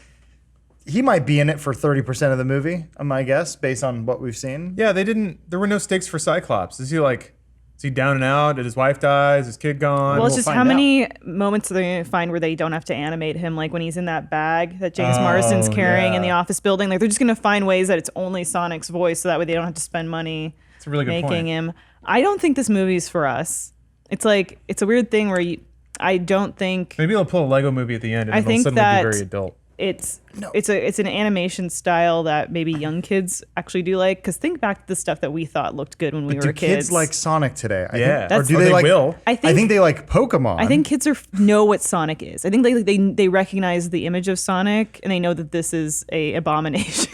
he might be in it for 30% of the movie, my guess, based on what we've seen. Yeah, there were no stakes for Cyclops. Is he like Is he down and out? Did his wife die? Is his kid gone? Well, it's just find how out. many moments are they going to find where they don't have to animate him, like when he's in that bag that James Marsden's carrying in the office building. Like they're just going to find ways that it's only Sonic's voice, so that way they don't have to spend money That's a really good making point. him. I don't think this movie's for us. It's like it's a weird thing where I don't think Maybe they'll pull a Lego movie at the end and I it'll think suddenly that be very adult. it's an animation style that maybe young kids actually do like. Because think back to the stuff that we thought looked good when we Do were kids kids. like Sonic today? I Yeah. think, or do Or they they like? will. I think they like Pokemon. I think kids know what Sonic is. I think they recognize the image of Sonic and they know that this is a abomination.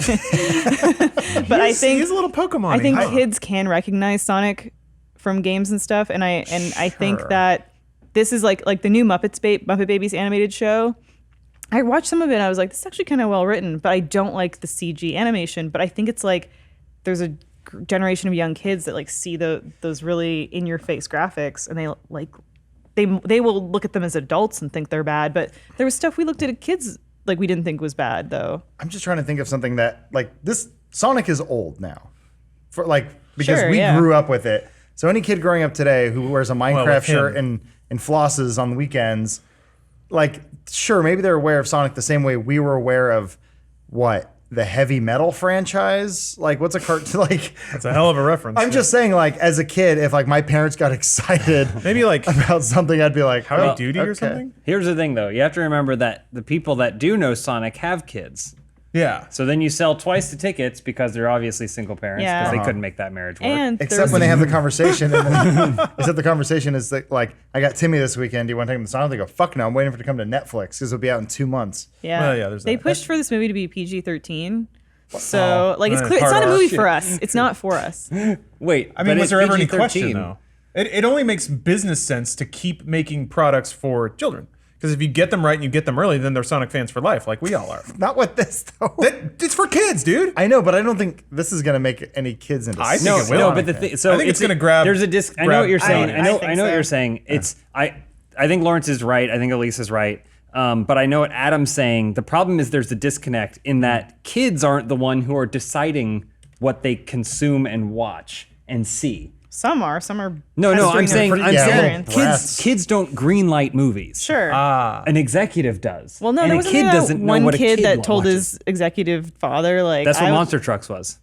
But I think he's a little Pokemon. I think kids can recognize Sonic from games and stuff, and I think that this is like the new Muppet Babies animated show. I watched some of it and I was like, this is actually kind of well written, but I don't like the CG animation. But I think it's like there's a generation of young kids that like see those really in your face graphics, and they will look at them as adults and think they're bad. But there was stuff we looked at kids like we didn't think was bad though. I'm just trying to think of something that like this Sonic is old now, because Sure, we yeah. grew up with it. So any kid growing up today who wears a Minecraft with him. shirt and flosses on the weekends, like sure maybe they're aware of Sonic the same way we were aware of the heavy metal franchise. Like what's a cartoon like? That's a hell of a reference. I'm just saying, like, as a kid, if like my parents got excited maybe like about something, I'd be like, Howdy "Oh, Doody okay." or something. Here's the thing, though. You have to remember that the people that do know Sonic have kids. Yeah. So then you sell twice the tickets because they're obviously single parents because Yeah. they couldn't make that marriage work. And there Except was when they have the conversation, except the conversation is like, I got Timmy this weekend. Do you want to take him to Sonic? They go, fuck no, I'm waiting for it to come to Netflix because it'll be out in 2 months. Yeah. Well, yeah, there's they that. pushed for this movie to be PG-13. So, like, it's clear it's hard not a R movie shit. for us. It's not for us. Wait, I mean, but was it's there ever any PG-13. question though? It only makes business sense to keep making products for children. Because if you get them right and you get them early, then they're Sonic fans for life, like we all are. Not with this though. It's for kids, dude. I know, but I don't think this is gonna make any kids into. I think No, it will. no, but the thing. So I think it's gonna grab- There's a disc. I know grab what you're saying. Sonic. I know. I think I know what so. you're saying. It's. I think Lawrence is right. I think Elise is right. But I know what Adam's saying. The problem is there's a disconnect in that kids aren't the one who are deciding what they consume and watch and see. Some are. No, I'm saying experience. kids don't greenlight movies. Sure. An executive does. Well, no, and there a wasn't kid that doesn't know one what a kid kid that told watches. his executive father, like, That's what I- Monster Trucks was.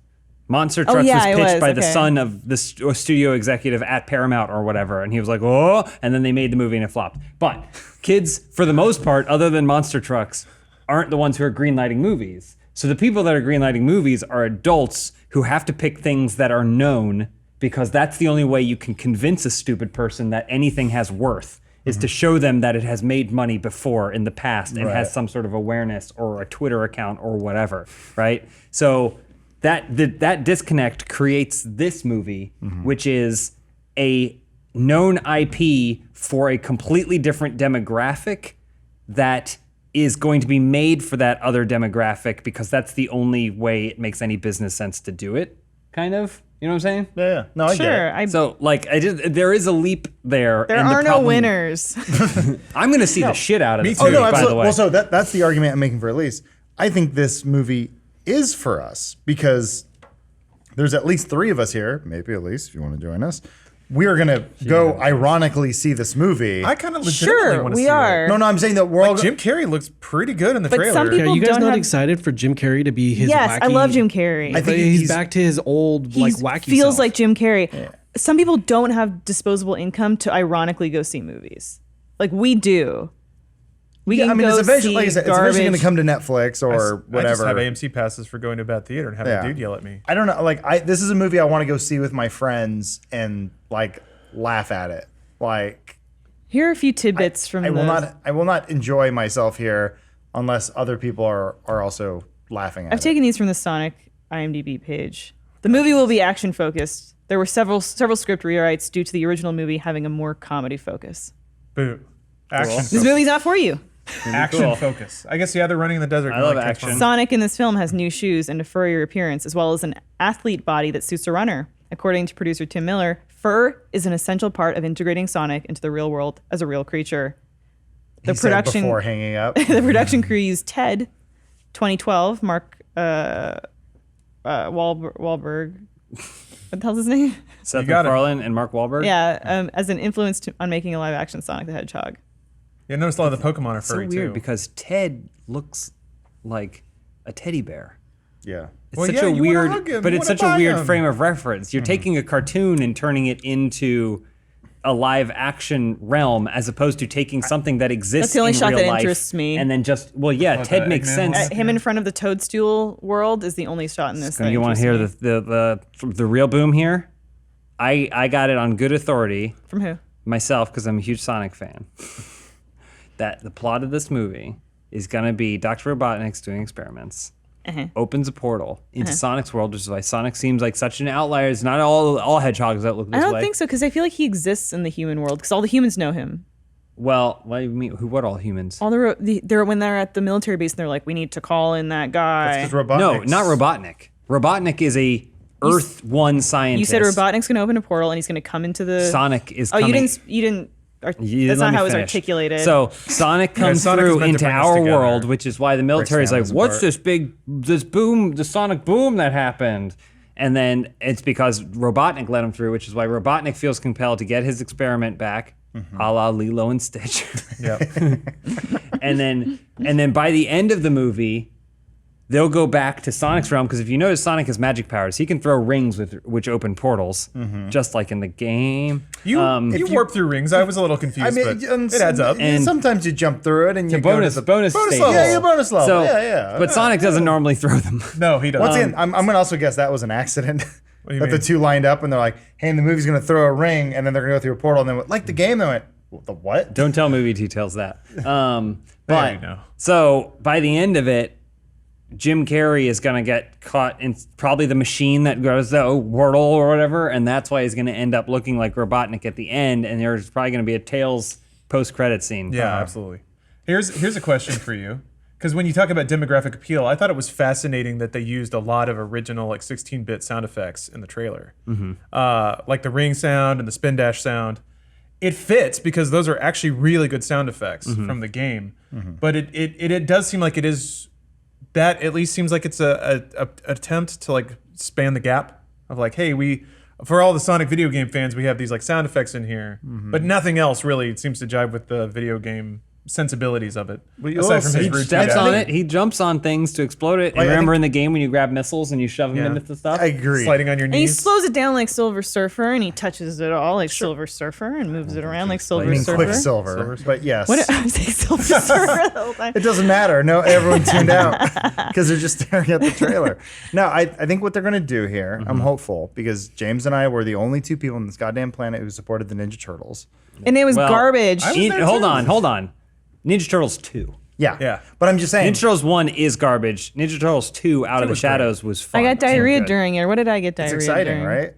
Monster Trucks yeah, was it pitched was, by the okay. son of the studio executive at Paramount or whatever, and he was like, "Oh!" And then they made the movie and it flopped. But kids, for the most part, other than Monster Trucks, aren't the ones who are greenlighting movies. So the people that are greenlighting movies are adults who have to pick things that are known because that's the only way you can convince a stupid person that anything has worth. Is to show them that it has made money before in the past and has some sort of awareness or a Twitter account or whatever, right? So that disconnect creates this movie, which is a known IP for a completely different demographic that is going to be made for that other demographic because that's the only way it makes any business sense to do it, kind of. You know what I'm saying? Yeah. No, I get Sure. it. So, like, there is a leap there. There and the are no problem- winners. I'm going to see the shit out of this too. movie, Oh no, by the absolutely. way. Well, so that's the argument I'm making for Elise. I think this movie is for us because there's at least 3 of us here. Maybe Elise, if you want to join us. We are gonna go ironically see this movie. I kind of legitimately Sure, want to we see are. No, I'm saying that we're all. Jim Carrey looks pretty good in the But trailer. some Yeah, people are you guys don't not have- excited for Jim Carrey to be his Yes, wacky? I love Jim Carrey. I think He's back to his old like wacky feels self. like Jim Carrey. Some people don't have disposable income to ironically go see movies. Like we do. We Yeah, can I mean, go it's eventually, see like I said, it's eventually going to garbage. come to Netflix or I just whatever. have AMC passes for going to a bad theater and having Yeah. a dude yell at me. I don't know. Like, this is a movie I want to go see with my friends and like laugh at it. Like, Here are a few tidbits from I will the. not enjoy myself here unless other people are also laughing at I've it. taken these from the Sonic IMDb page. The movie will be action focused. There were several script rewrites due to the original movie having a more comedy focus. Boo. Action. This movie's not for you. Action Cool. focus. I guess, yeah, they're running in the desert. I love like action. Sonic in this film has new shoes and a furrier appearance, as well as an athlete body that suits a runner. According to producer Tim Miller, fur is an essential part of integrating Sonic into the real world as a real creature. The He said production before hanging up. the production crew used Ted, 2012, Mark Wahlberg, what the hell's his name? Seth got it. MacFarlane and Mark Wahlberg. Yeah, as an influence on making a live action Sonic the Hedgehog. Yeah, notice a lot of the Pokemon are So furry weird too. because Ted looks like a teddy bear. Yeah. It's Well, such yeah, a you wanna weird, hug him, but you it's wanna such a buy weird him. frame of reference. You're taking a cartoon and turning it into a live action realm as opposed to taking something that exists That's the only in shot real that life interests me. and then just Ted the makes Eggman sense. one? Him in front of the Toadstool world is the only shot in this. You want to hear the real boom here? I got it on good authority From who? myself because I'm a huge Sonic fan. That the plot of this movie is gonna be Dr. Robotnik's doing experiments. Opens a portal into Sonic's world, which is why Sonic seems like such an outlier. It's not all hedgehogs that look this I way. don't think so, because I feel like he exists in the human world, because all the humans know him. Well, what do you mean? What all humans? All they're when they're at the military base, and they're like, we need to call in that guy. Because Robotnik's... No, not Robotnik. Robotnik is a Earth One scientist. You said Robotnik's going to open a portal, and he's going to come into the. Sonic is Oh, coming. you didn't. You That's let not me how it was finish. articulated. So Sonic comes Sonic is through meant to into bring us our together. world, which is why the military is like, families "What's apart." this boom, the Sonic boom that happened?" And then it's because Robotnik let him through, which is why Robotnik feels compelled to get his experiment back, a la Lilo and Stitch. Yep. and then by the end of the movie, they'll go back to Sonic's realm because if you notice, Sonic has magic powers. He can throw rings which open portals, just like in the game. You warp through rings. I was a little confused, but it adds up. And- sometimes you jump through it and you bonus go to the stage. level. Yeah, bonus level. So, yeah. But Sonic doesn't normally throw them. No, he doesn't. Once again, I'm going to also guess that was an accident. do you That the mean? two lined up and they're like, hey, and the movie's going to throw a ring and then they're going to go through a portal and then like the game, they went, the what? Don't tell movie details that. There But you go. so by the end of it, Jim Carrey is gonna get caught in probably the machine that goes the portal or whatever, and that's why he's gonna end up looking like Robotnik at the end. And there's probably gonna be a Tails post-credit scene. Yeah, absolutely. Here's a question for you. Because when you talk about demographic appeal, I thought it was fascinating that they used a lot of original like 16-bit sound effects in the trailer, like the ring sound and the spin dash sound. It fits because those are actually really good sound effects from the game. But it does seem like it is that at least seems like it's a attempt to like span the gap of like, hey, for all the Sonic video game fans, we have these like sound effects in here, but nothing else really seems to jive with the video game sensibilities of it. Aside from his He routine steps dash. on it. He jumps on things to explode it. And I remember think- in the game when you grab missiles and you shove them Yeah. into the stuff? I agree. sliding on your And he knees. slows it down like Silver Surfer, and he touches it all like Silver Surfer, and moves it around like Silver I mean, Surfer. Quicksilver. But yes. What I was saying Silver Surfer the whole time. It doesn't matter. No, everyone tuned out because they're just staring at the trailer. No, I think what they're going to do here, I'm hopeful, because James and I were the only two people on this goddamn planet who supported the Ninja Turtles. And it was Well, garbage. Hold on. Ninja Turtles 2. Yeah. But I'm just saying. Ninja Turtles 1 is garbage. Ninja Turtles 2 Out of the was great. Shadows was fun. I got It was diarrhea good. during it. What did I get diarrhea it's exciting, during? right?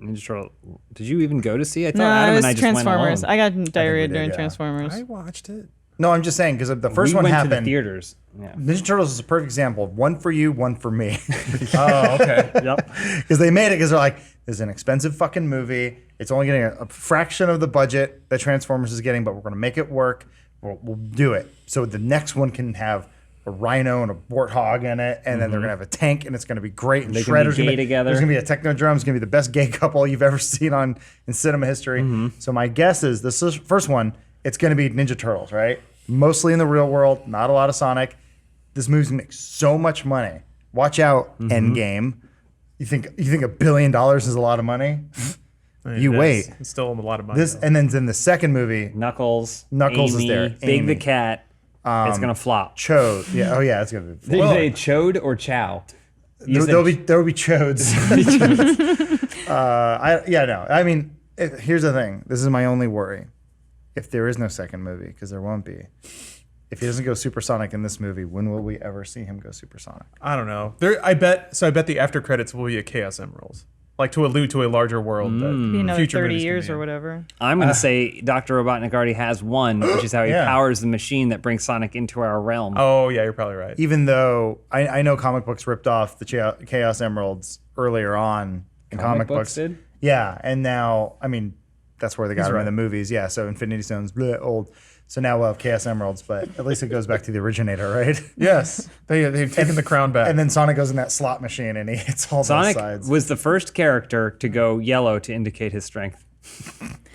Ninja Turtle. Did you even go to see? I thought No, Adam it was and I just went Transformers. alone. I got diarrhea did, during yeah. Transformers. I watched it. No, I'm just saying because the first we one went happened. to the theaters. Yeah. Ninja Turtles is a perfect example of one for you, one for me. Oh, okay. Yep. Because they made it because they're like, this is an expensive fucking movie. It's only getting a fraction of the budget that Transformers is getting, but we're going to make it work. We'll do it. So the next one can have a rhino and a warthog in it, and then they're going to have a tank, and it's going to be great. And They can be Shredder's gay gonna together. There's going to be a Technodrome. It's going to be the best gay couple you've ever seen in cinema history. So my guess is this first one, it's going to be Ninja Turtles, right? Mostly in the real world, not a lot of Sonic. This movie's going to make so much money. Watch out, Endgame. You think $1 billion is a lot of money? You wait. It's still a lot of money. This though. and then in the second movie, Knuckles. Knuckles is Amy, there. Big Amy. the cat. It's gonna flop. Chode. Yeah. Oh yeah, it's gonna be. Did you say Chode or Chow? You said There'll be chodes. I mean, here's the thing. This is my only worry. If there is no second movie, because there won't be. If he doesn't go supersonic in this movie, when will we ever see him go supersonic? I don't know. I bet the after credits will be a Chaos Emeralds, like to allude to a larger world. That Be another future 30 movies can years be or in. whatever. I'm gonna say Dr. Robotnik already has one, which is how he Yeah. powers the machine that brings Sonic into our realm. Oh yeah, you're probably right. Even though I know comic books ripped off the Chaos Emeralds earlier on in comic books. did? Yeah, and now I mean, that's where they got them in the movies. Yeah, so Infinity Stones, old. So now we'll have Chaos Emeralds, but at least it goes back to the originator, right? Yes, they've taken the crown back. And then Sonic goes in that slot machine and he hits all Sonic those sides. was the first character to go yellow to indicate his strength.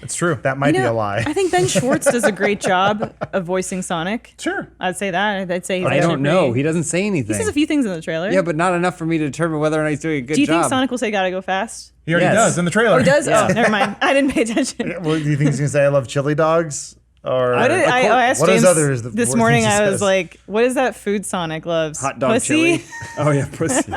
It's true. That might be a lie. I think Ben Schwartz does a great job of voicing Sonic. Sure. I'd say that. I'd say he's I don't know. He doesn't say anything. He says a few things in the trailer. Yeah, but not enough for me to determine whether or not he's doing a good job. Do you think Sonic will say "Gotta go fast"? He already Yes. does in the trailer. Oh, he does. Yeah. Oh, never mind. I didn't pay attention. Well, do you think he's going to say, I love chili dogs? Or I asked what James is others this worst morning. things he I was says? like, "What is that food Sonic loves? Hot dog Pussy?" chili. Oh yeah, pussy.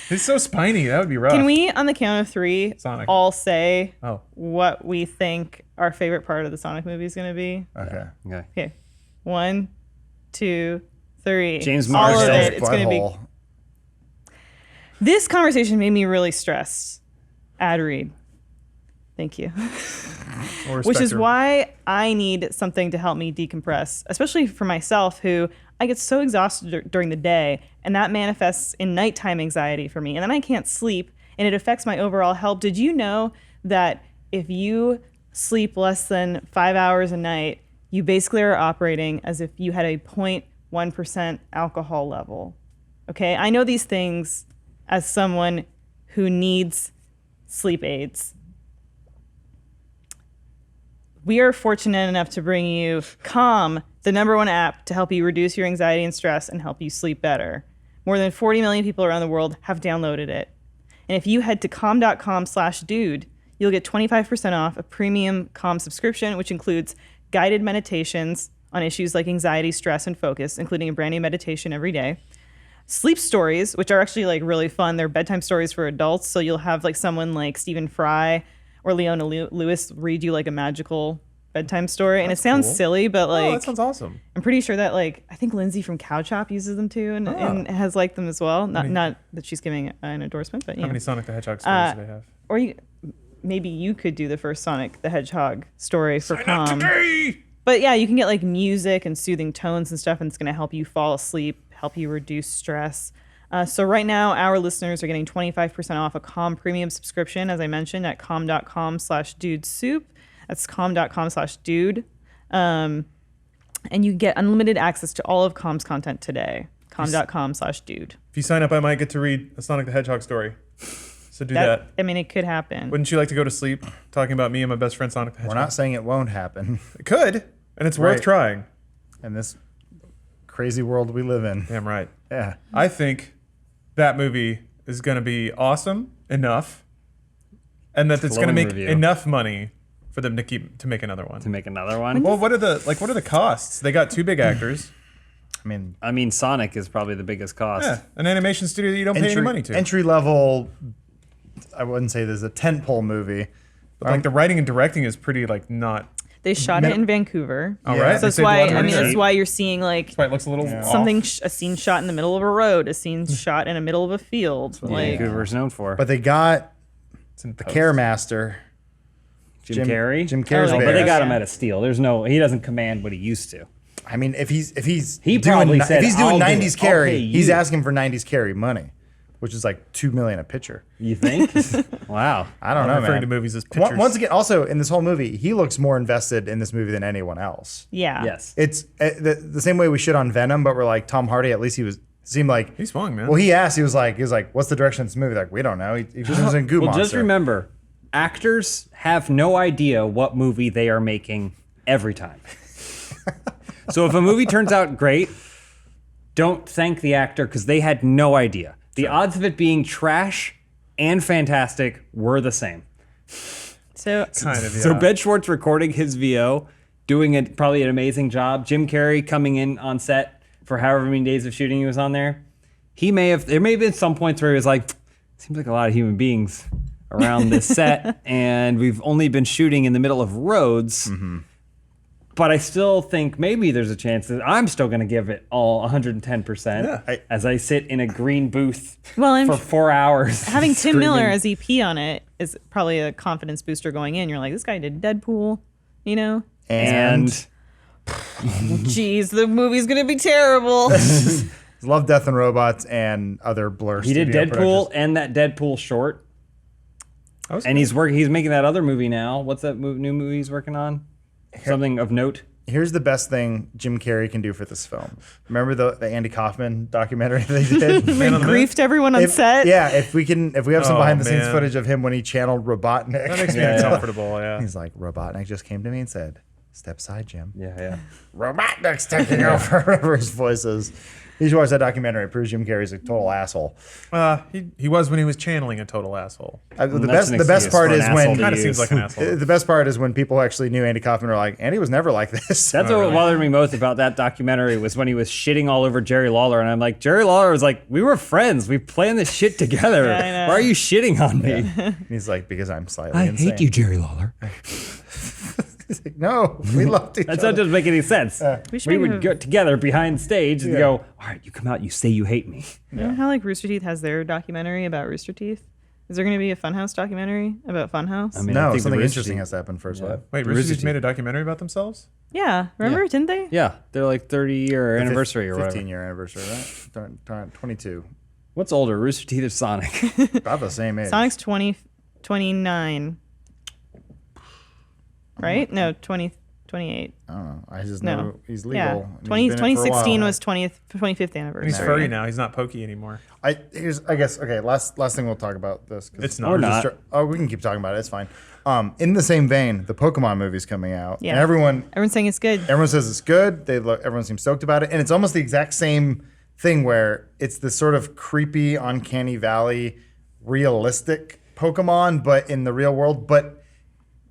He's so spiny. That would be rough. Can we, on the count of three, Sonic. all say Oh. what we think our favorite part of the Sonic movie is going to be? Okay. Okay. Okay, 1, 2, 3. James all of Marsden. it. It's going to be. Butthole. This conversation made me really stressed. Ad read. Thank you. Which is why I need something to help me decompress, especially for myself, who I get so exhausted during the day, and that manifests in nighttime anxiety for me. And then I can't sleep, and it affects my overall health. Did you know that if you sleep less than 5 hours a night, you basically are operating as if you had a 0.1% alcohol level? Okay, I know these things as someone who needs sleep aids. We are fortunate enough to bring you Calm, the #1 app to help you reduce your anxiety and stress and help you sleep better. More than 40 million people around the world have downloaded it. And if you head to calm.com/dude, you'll get 25% off a premium Calm subscription, which includes guided meditations on issues like anxiety, stress, and focus, including a brand new meditation every day. Sleep stories, which are actually like really fun. They're bedtime stories for adults. So you'll have like someone like Stephen Fry or Leona Lewis read you like a magical bedtime story. And it sounds silly, but like, that sounds awesome. I'm pretty sure that like, I think Lindsay from Cow Chop uses them too and has liked them as well. Not that she's giving an endorsement, but yeah. How many Sonic the Hedgehog stories do they have? Or maybe you could do the first Sonic the Hedgehog story for Calm. But yeah, you can get like music and soothing tones and stuff, and it's going to help you fall asleep, help you reduce stress. So right now, our listeners are getting 25% off a Calm premium subscription, as I mentioned, at calm.com/dudesoup. That's calm.com/dude. And you get unlimited access to all of Calm's content today. Calm.com/dude. If you sign up, I might get to read a Sonic the Hedgehog story. So do that. I mean, it could happen. Wouldn't you like to go to sleep talking about me and my best friend Sonic the Hedgehog? We're not saying it won't happen It could, and it's worth trying. in this crazy world we live in. Damn right. Yeah. I think that movie is going to be awesome enough, and that it's going to make review. enough money for them to make another one. To make another one. Well, what are the costs? They got 2 big actors. I mean, Sonic is probably the biggest cost. Yeah, an animation studio that you don't pay any money to. entry level. I wouldn't say this is a tentpole movie. But like the writing and directing is pretty like not. They shot it in Vancouver. All right. So that's why that's why you're seeing like That's why it looks a little something off. a scene shot in the middle of a road, a scene shot in the middle of a field. Like Vancouver's known for. But they got It's in the post. Caremaster. Jim Carrey? Jim Carrey's Oh, But there. they got him at a steal. He doesn't command what he used to. I mean, if he's He doing, probably said, if he's doing "I'll do 90s it. I'll carry, pay he's you." asking for 90s carry money, which is like $2 million a picture. You think? Wow. I don't I'm know, referring man. to movies as pictures. Once again, also in this whole movie, he looks more invested in this movie than anyone else. yeah. Yes. It's the same way we shit on Venom, but we're like Tom Hardy. At least seemed like He's swung, man. Well, he asked. He was like, "What's the direction of this movie?" Like, we don't know. He was in Goo Well, Monster. just remember, actors have no idea what movie they are making every time. So if a movie turns out great, don't thank the actor because they had no idea. The odds of it being trash and fantastic were the same. So kind of, yeah. So Ben Schwartz recording his VO, doing probably an amazing job. Jim Carrey coming in on set for however many days of shooting he was on there. There may have been some points where he was like, seems like a lot of human beings around this set, and we've only been shooting in the middle of roads. Mm-hmm. But I still think maybe there's a chance that I'm still going to give it all 110% as I sit in a green booth for 4 hours. having Tim Miller as EP on it is probably a confidence booster going in. You're like, this guy did Deadpool, you know? And Jeez, the movie's gonna be terrible. Love, Death and Robots and other Blur. he did Studio Deadpool productions. and that Deadpool short. And he's making that other movie now. What's that new movie he's working on? Something of note. Here's the best thing Jim Carrey can do for this film. Remember the Andy Kaufman documentary they did? He griefed everyone on set. Yeah, if we have some Oh, behind the scenes man. footage of him when he channeled Robotnik. That makes me uncomfortable. Yeah. He's like, Robotnik just came to me and said, "Step aside, Jim." Yeah. Robotnik's taking over. Whatever his voice is. You should watch that documentary. It proves Jim Carrey's a total asshole. He was when he was channeling a total asshole. The best part is when Kind of seems like an asshole. the best part is when people who actually knew Andy Kaufman are like, Andy was never like this. That's what bothered me most about that documentary was when he was shitting all over Jerry Lawler. And I'm like, Jerry Lawler was like, we were friends. We planned this shit together. Yeah, I know. Why are you shitting on me? He's like, because I'm slightly insane. Jerry Lawler. He's like, no, we loved each That other. doesn't make any sense. We would have- get together behind stage and go, all right, you come out, you say you hate me. You know how like Rooster Teeth has their documentary about Rooster Teeth? Is there going to be a Funhaus documentary about Funhaus? I mean, I No, think the something Rooster interesting Teeth- has to happen first. What? Wait, The Rooster Rooster Teeth made a documentary about themselves? Yeah, remember? Didn't they? Yeah, they're like 30-year anniversary or whatever. 15-year anniversary, right? 22. What's older, Rooster Teeth or Sonic? About the same age. Sonic's 29. Right? No, 28. I don't know. I just No. know he's legal. Yeah. and he's been in it for a 2016 while. was 25th anniversary. He's furry now. He's not pokey anymore. I guess okay. Last thing we'll talk about this. 'Cause It's not. we're Or just not. we can keep talking about it. It's fine. In the same vein, the Pokemon movie's coming out. Yeah. And Everyone's saying it's good. everyone says it's good. Everyone seems stoked about it, and it's almost the exact same thing where it's this sort of creepy, uncanny valley, realistic Pokemon, but in the real world, but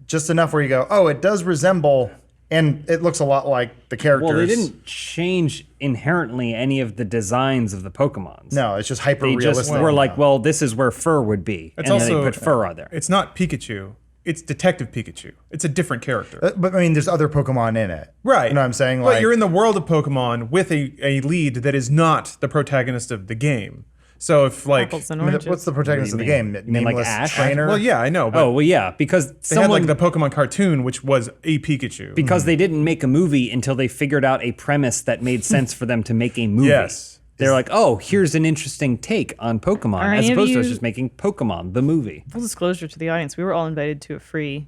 just enough where you go, oh, it does resemble. And it looks a lot like the characters. Well, they didn't change inherently any of the designs of the Pokemons. No, it's just hyper They realistic. just were like, well, this is where fur would be. It's and then also- they put fur on there. It's not Pikachu. It's Detective Pikachu. It's a different character. But I mean, there's other Pokemon in it. Right. You know what I'm saying? But you're in the world of Pokemon with a lead that is not the protagonist of the game. So if like, Apples and I mean, oranges. what's the protagonist of What the do you game? mean? You mean like Nameless Ash? trainer. well, yeah, I know. But Oh, well, yeah, because they had someone like the Pokemon cartoon, which was a Pikachu. because they didn't make a movie until they figured out a premise that made sense for them to make a movie. Yes. They're like, oh, here's an interesting take on Pokemon, Are as any of opposed to us you- just making Pokemon the movie. Full disclosure to the audience, we were all invited to a free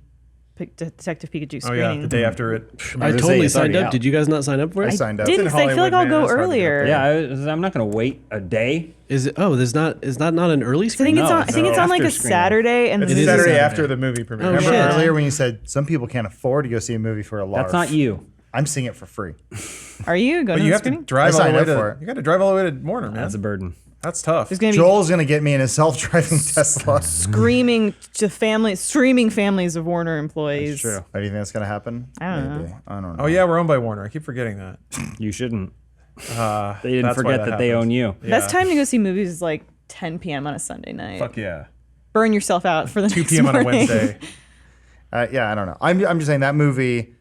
Detective Pikachu Oh screening. yeah, the day after it. I was gonna say, totally it's signed already up. out. Did you guys not sign up for I it? signed up. Didn't in I feel like Hollywood, I'll man. go It's hard to get up earlier. there. Yeah, I'm not going to wait a day. Is it? Oh, is that not an early I screen? think it's No, on. I think it's on like after a screening. Saturday, and It's the a is Saturday Saturday. after the movie premiere. Oh, Remember shit. earlier when you said some people can't afford to go see a movie for a lark? That's not you. I'm seeing it for free. Are you going But to you the have to screening? drive I all the signed way up for to. it. You got to drive all the way to Warner, man. That's a burden. That's tough. There's going to be Joel's gonna get me in a self-driving Tesla. streaming families of Warner employees. It's true. Do you think that's gonna happen? I don't know. Maybe. I don't know. Oh yeah, we're owned by Warner. I keep forgetting that. You shouldn't. They didn't That's why forget that they happens. own you. Best Yeah. time to go see movies is like 10 p.m. on a Sunday night. Fuck yeah. Burn yourself out for the 2 next p.m. on a morning. Wednesday. Yeah, I don't know. I'm just saying that movie.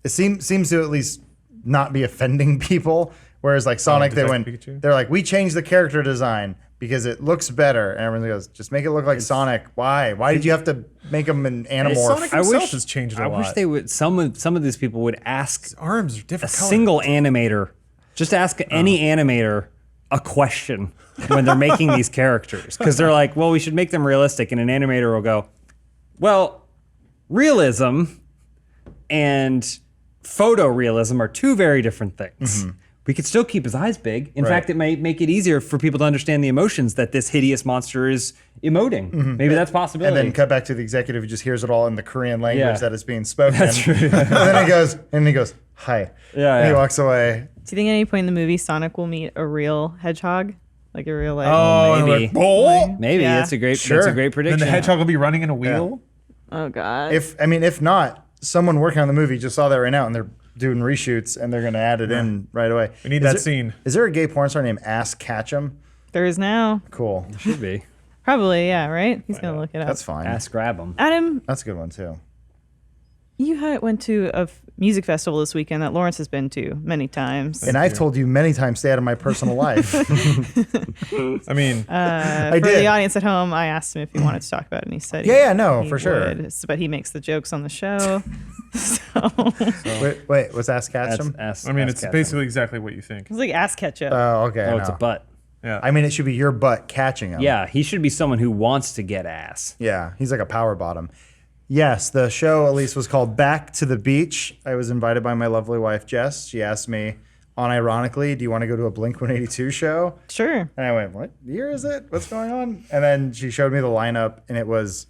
It seems to at least not be offending people. Whereas like Sonic, Detective Pikachu? they're like, we changed the character design because it looks better, and everyone goes, just make it look like Sonic. Why? Why did you have to make him an animorph? Sonic himself has changed a I lot. wish they would. Some of these people would ask Arms are a different color. single animator, just ask any animator a question when they're making these characters, because they're like, well, we should make them realistic, and an animator will go, well, realism and photorealism are two very different things. We could still keep his eyes big. In fact, it might make it easier for people to understand the emotions that this hideous monster is emoting. Maybe that's a possibility. And then cut back to the executive who just hears it all in the Korean language Yeah. that is being spoken. That's true. And then he goes, hi. Yeah, And he yeah. walks away. Do you think at any point in the movie Sonic will meet a real hedgehog? Like a real life? Oh, Maybe. maybe. Oh. Maybe Yeah. that's a great Sure. that's a great Then prediction. the hedgehog will be running in a wheel. Oh, God. If not, someone working on the movie just saw that right now and they're doing reshoots and they're going to add it in right away. We need that scene. Is there a gay porn star named Ass Ketchum? There is now. Cool. Should be. Probably, yeah, right? He's going to look it up. That's fine. Ask grab him. Adam, That's a good one too. you went to a music festival this weekend that Lawrence has been to many times. And I've told you many times, stay out of my personal life. I mean, For did. the audience at home, I asked him if he wanted to talk about it, and he said No, he for sure. would. But he makes the jokes on the show. So Wait, what's Ass Ketchum? Ask I mean, ask it's Catherine. basically exactly what you think. it's like ass ketchup. Oh, okay. Oh, no. it's a butt. Yeah. I mean, it should be your butt catching him. Yeah, he should be someone who wants to get ass. Yeah, he's like a power bottom. Yes, the show at least was called Back to the Beach. I was invited by my lovely wife, Jess. She asked me, unironically, do you want to go to a Blink-182 show? Sure. And I went, what year is it? What's going on? And then she showed me the lineup, and it was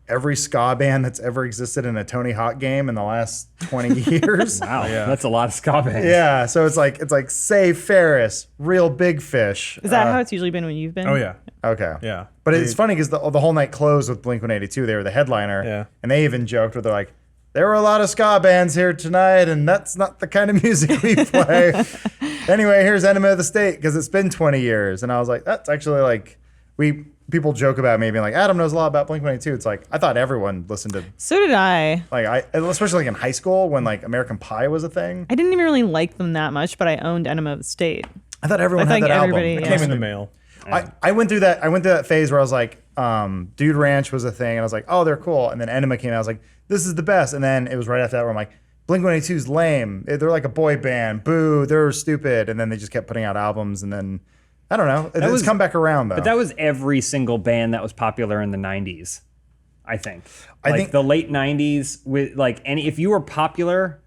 every ska band that's ever existed in a Tony Hawk game in the last 20 years. Wow, that's a lot of ska bands. Yeah, so it's like Say Ferris, Real Big Fish. Is that how it's usually been when you've been? Oh yeah. Okay. Yeah. But it's funny because the whole night closed with Blink-182. They were the headliner. Yeah. And they even joked where they're like, there were a lot of ska bands here tonight, and that's not the kind of music we play. Anyway, here's Enema of the State, because it's been 20 years. And I was like, that's actually like, people joke about me being like, Adam knows a lot about Blink-182. It's like, I thought everyone listened to, So did I. like, especially like in high school when like American Pie was a thing. I didn't even really like them that much, but I owned Enema of the State. I thought everyone I had think that album. everybody- It yeah. came Came in in the mail. I went through that phase where I was like, Dude Ranch was a thing, and I was like, oh, they're cool. And then Enema came out. I was like, this is the best. And then it was right after that where I'm like, Blink-182's lame. They're like a boy band. Boo, they're stupid. And then they just kept putting out albums, and then I don't know. It's come back around though. But that was every single band that was popular in the 90s, I think. I think the late 90s with like if you were popular,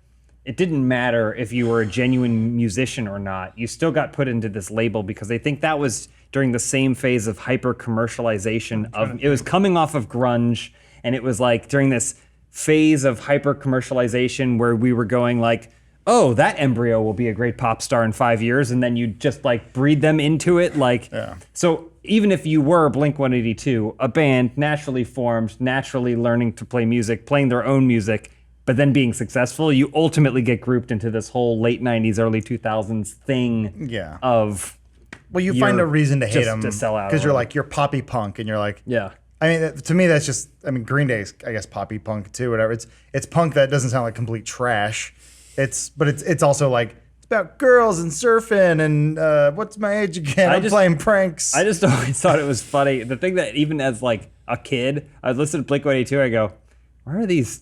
it didn't matter if you were a genuine musician or not. You still got put into this label because they think that was during the same phase of hyper commercialization of it was coming off of grunge, and it was like during this phase of hyper commercialization where we were going like, oh, that embryo will be a great pop star in 5 years, and then you just like breed them into it. Like, so even if you were Blink-182, a band naturally formed, naturally learning to play music, playing their own music, but then being successful, you ultimately get grouped into this whole late 90s, early 2000s thing of... Well, you find a reason to hate just them to sell out because you're or- like, you're poppy punk, and you're like, Yeah. I mean, to me, that's just, I mean, Green Day's, I guess, poppy punk too, whatever. It's punk that doesn't sound like complete trash. But it's also like, it's about girls and surfing and what's my age again? I'm playing pranks. I just always thought it was funny. The thing that even as like a kid, I'd listen to Blink-182, I go, where are these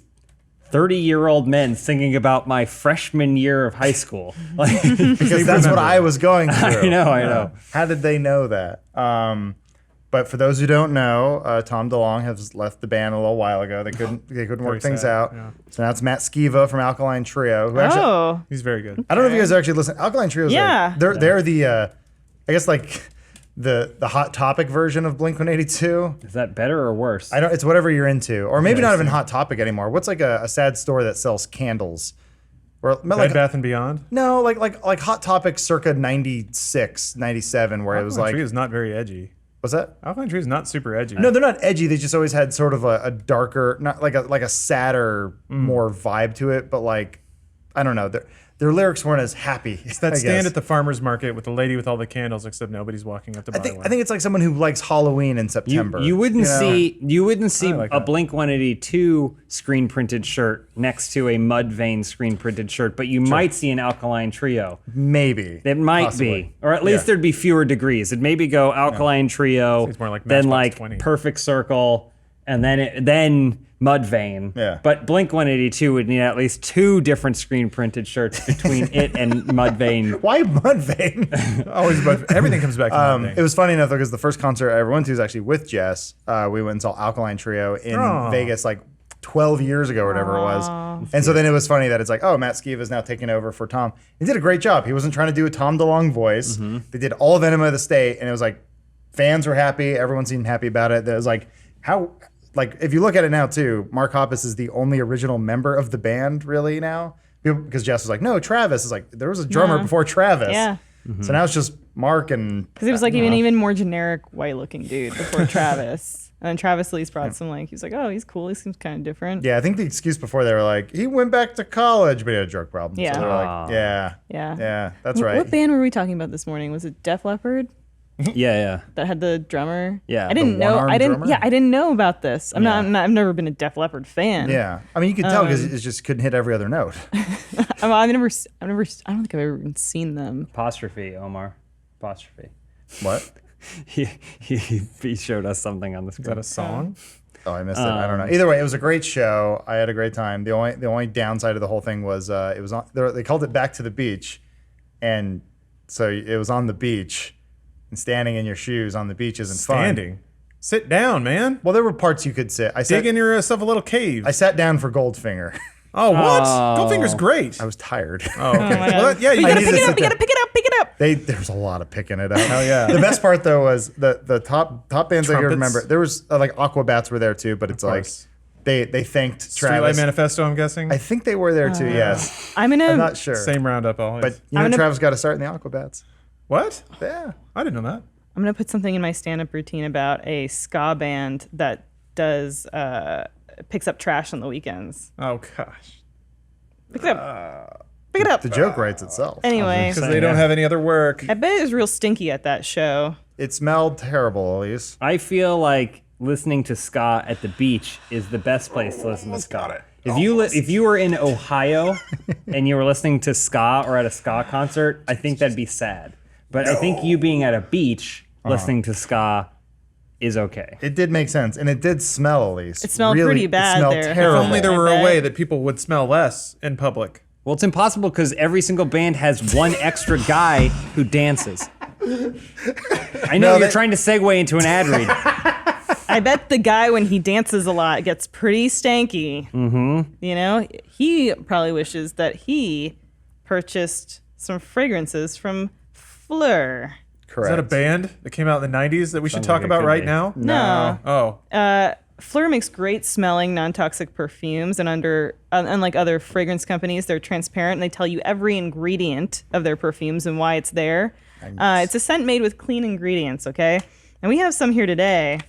30-year-old men singing about my freshman year of high school? Like, because that's what I was going through. I know. How did they know that? But for those who don't know, Tom DeLonge has left the band a little while ago. They couldn't work things sad, out. yeah. So now it's Matt Skiba from Alkaline Trio. Who actually, He's very good. I don't know if you guys actually listen. Alkaline Trio is they're the I guess like the Hot Topic version of Blink-182. is that better or worse? I don't. It's whatever you're into, or maybe not even Hot Topic anymore. What's like a sad store that sells candles? Or Bed like Bath and Beyond. no, like Hot Topic circa 96, 97, where it was Alkaline like, Trio is not very edgy. what's that? Alkaline Trio is not super edgy. No, they're not edgy. They just always had sort of a darker, not like a sadder, more vibe to it. But like, I don't know. Their lyrics weren't as happy. It's that stand at the farmer's market with the lady with all the candles, except nobody's walking up to buy one. I think it's like someone who likes Halloween in September. You wouldn't see like a that. Blink-182 screen printed shirt next to a Mudvayne screen printed shirt, but you might see an Alkaline Trio. Maybe It might possibly. be, or at least there'd be fewer degrees. It'd maybe go Alkaline Trio, It's more like then Matchbox like 20. Perfect Circle, and then Mudvayne. Yeah. But Blink-182 would need at least 2 different screen printed shirts between it and Mudvayne. Why Mudvayne? Always, but everything comes back to Mudvayne. It was funny enough because the first concert I ever went to was actually with Jess. We went and saw Alkaline Trio in Vegas like 12 years ago or whatever it was. And so then it was funny that it's like, oh, Matt Skiba is now taking over for Tom. He did a great job. He wasn't trying to do a Tom DeLonge voice. They did all of Enema of the State, and it was like fans were happy. Everyone seemed happy about it. There was like, how... Like, if you look at it now, too, Mark Hoppus is the only original member of the band, really, now. Because Jess was like, no, Travis is like, there was a drummer before Travis. Yeah. So now it's just Mark and... Because he was like even more generic white-looking dude before Travis. And then Travis at least brought some like, he was like, oh, he's cool. He seems kind of different. Yeah, I think the excuse before they were like, he went back to college, but he had a drug problem. Yeah. So they were like, Yeah. yeah, that's What right. band were we talking about this morning? Was it Def Leppard Yeah. that had the drummer? Yeah, I didn't know. one-armed drummer? I didn't know about this. I've never been a Def Leppard fan. Yeah. I mean, you could tell because it just couldn't hit every other note. I've never. I don't think I've ever even seen them. Apostrophe, Omar. Apostrophe. What? He showed us something on the screen. Is that a song? Oh, I missed it. I don't know. Either way, it was a great show. I had a great time. The only downside of the whole thing was it was on. They called it Back to the Beach, and so it was on the beach. and standing in your shoes on the beach isn't Standing. Sit down, man. Well, there were parts you could sit. Dig in yourself a little cave. I sat down for Goldfinger. Oh, what? Goldfinger's great. I was tired. Oh, okay. my Well, God. yeah, You you gotta need pick to it sit up. You gotta pick it up. Pick it up. There's a lot of picking it up. Oh, yeah. The best part though was the top bands I could Trumpets. remember. There was like Aquabats were there too, but it's like course. they thanked Streetlight Travis. Manifesto, I'm guessing. I think they were there too. Yes, I'm I'm not sure. Same roundup always. But you know, gonna- Travis got to start in the Aquabats. what? Yeah. I didn't know that. I'm gonna put something in my stand-up routine about a ska band that does picks up trash on the weekends. Oh, gosh. Pick it up. Pick it up. The joke writes itself. Anyway, Because they don't have any other work. I bet it was real stinky at that show. It smelled terrible, Elise. I feel like listening to ska at the beach is the best place to listen to ska. If you were in Ohio and you were listening to ska or at a ska concert, I think that'd be sad. But I think you being at a beach listening to ska is okay. It did make sense, and it did smell, Elise. It smelled Really, pretty bad It smelled there. terrible. If only there I were a bet. way that people would smell less in public. Well, it's impossible because every single band has one extra guy who dances. I know you're trying to segue into an ad read. I bet the guy, when he dances a lot, gets pretty stanky. Mm-hmm. You know, he probably wishes that he purchased some fragrances from Fleur. Correct. Uh, Is that a band that came out in the 90s that we should Sounds talk like it about could right be. now? No. Oh. Fleur makes great smelling, non-toxic perfumes, and unlike other fragrance companies, they're transparent and they tell you every ingredient of their perfumes and why it's there. It's a scent made with clean ingredients, okay? And we have some here today.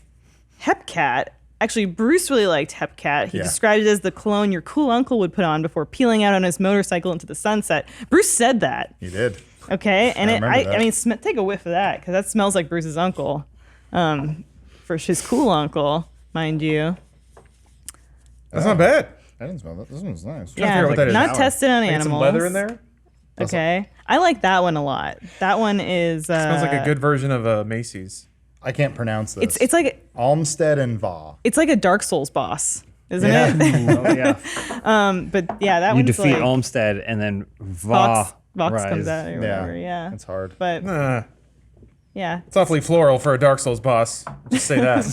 Hepcat. Actually, Bruce really liked Hepcat. He Yeah. described it as the cologne your cool uncle would put on before peeling out on his motorcycle into the sunset. Bruce said that. You did. Okay, and remember that. I mean, take a whiff of that because that smells like Bruce's uncle, for his cool uncle, mind you. That's not bad. I didn't smell that. This one's nice. figure out what that is. not That one. tested on Like animals. some leather in there? Okay, I like that one a lot. That one is Smells like a good version of Macy's. I can't pronounce this. It's like Olmsted and Va. it's like a Dark Souls boss, isn't Yeah. it? Oh, yeah. But yeah, that You one's defeat like Olmsted and then Vox Rise. comes out or whatever. Yeah, It's hard. but Uh, yeah, it's awfully floral for a Dark Souls boss. Just say that.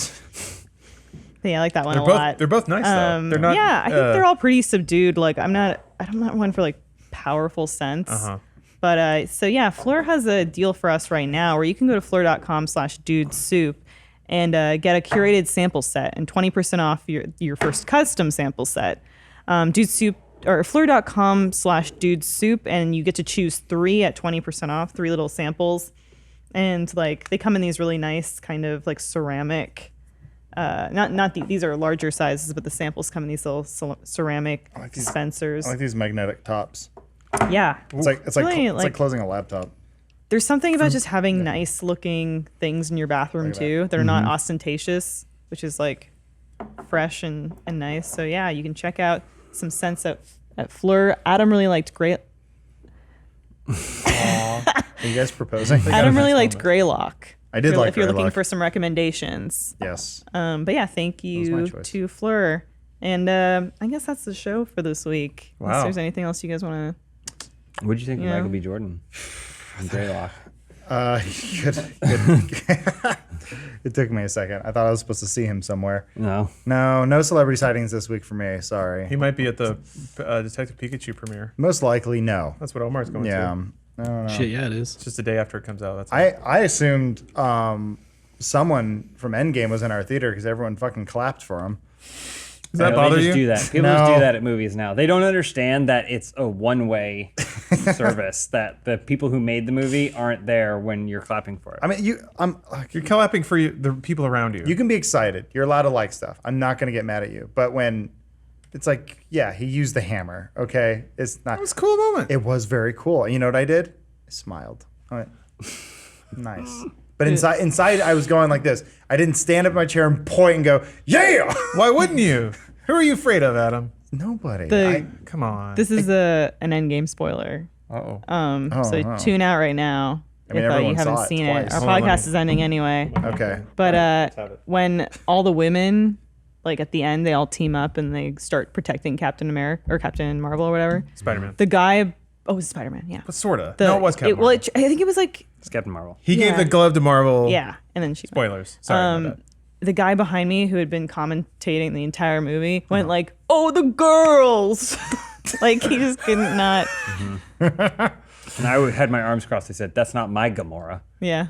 I like that one they're a both lot. they're both nice though. They're not. Yeah, I think they're all pretty subdued. Like I'm not one for like powerful scents. Uh-huh. But so yeah, Fleur has a deal for us right now where you can go to fleur.com/dudesoup and get a curated sample set and 20% off your first custom sample set. Dude Soup or fleur.com/dudesoup and you get to choose 3 at 20% off, 3 little samples. And like they come in these really nice kind of like ceramic these are larger sizes, but the samples come in these little ceramic dispensers. I like these magnetic tops. Yeah. It's like Really, it's like closing a laptop. There's something about just having nice looking things in your bathroom Look at too that are not ostentatious, which is like fresh and nice. So yeah, you can check out some scents at Fleur. Adam really liked Grey. Are you guys proposing? Adam really liked Greylock. I did like if you're looking Greylock. for some recommendations. Yes. But yeah, thank my you choice. to Fleur. And I guess that's the show for this week. Unless Wow. there's anything else you guys want What'd you think of Yeah. Michael B. Jordan? And Greylock. Good. It took me a second. I thought I was supposed to see him somewhere. No. No celebrity sightings this week for me. Sorry. He might be at the Detective Pikachu premiere. Most likely, no. That's what Omar's going Yeah. to. I don't know. Shit, yeah, it is. It's just the day after it comes out. That's all. I assumed someone from Endgame was in our theater because everyone fucking clapped for him. Does that No, bother they you? just do that. People No. just do that at movies now. They don't understand that it's a one-way service. That the people who made the movie aren't there when you're clapping for it. I mean, You're clapping for the people around you. you can be excited. You're allowed to like stuff. I'm not going to get mad at you. But when it's like, yeah, he used the hammer. Okay, it's not. That was a cool moment. It was very cool. You know what I did? I smiled. I went, nice. But inside, I was going like this. I didn't stand up in my chair and point and go, yeah. Why wouldn't you? Who are you afraid of, Adam? Nobody. to. Come on. This is an Endgame spoiler. Uh-oh. So no. tune out right now I mean, if you everyone haven't saw it seen it. twice. Our Hold on, let podcast me- is ending anyway. Okay. But when all the women, like at the end, they all team up and they start protecting Captain America or Captain Marvel or whatever. Spider-Man. The guy Oh, it was Spider-Man. Yeah. But sorta. No, it was Captain Well, Marvel. I think it was like. It's Captain Marvel. He gave the glove to Marvel. Yeah, and then she. Spoilers. Sorry about that. The guy behind me who had been commentating the entire movie went like, "Oh, the girls!" Like he just could not. And I had my arms crossed. They said, "That's not my Gamora." Yeah.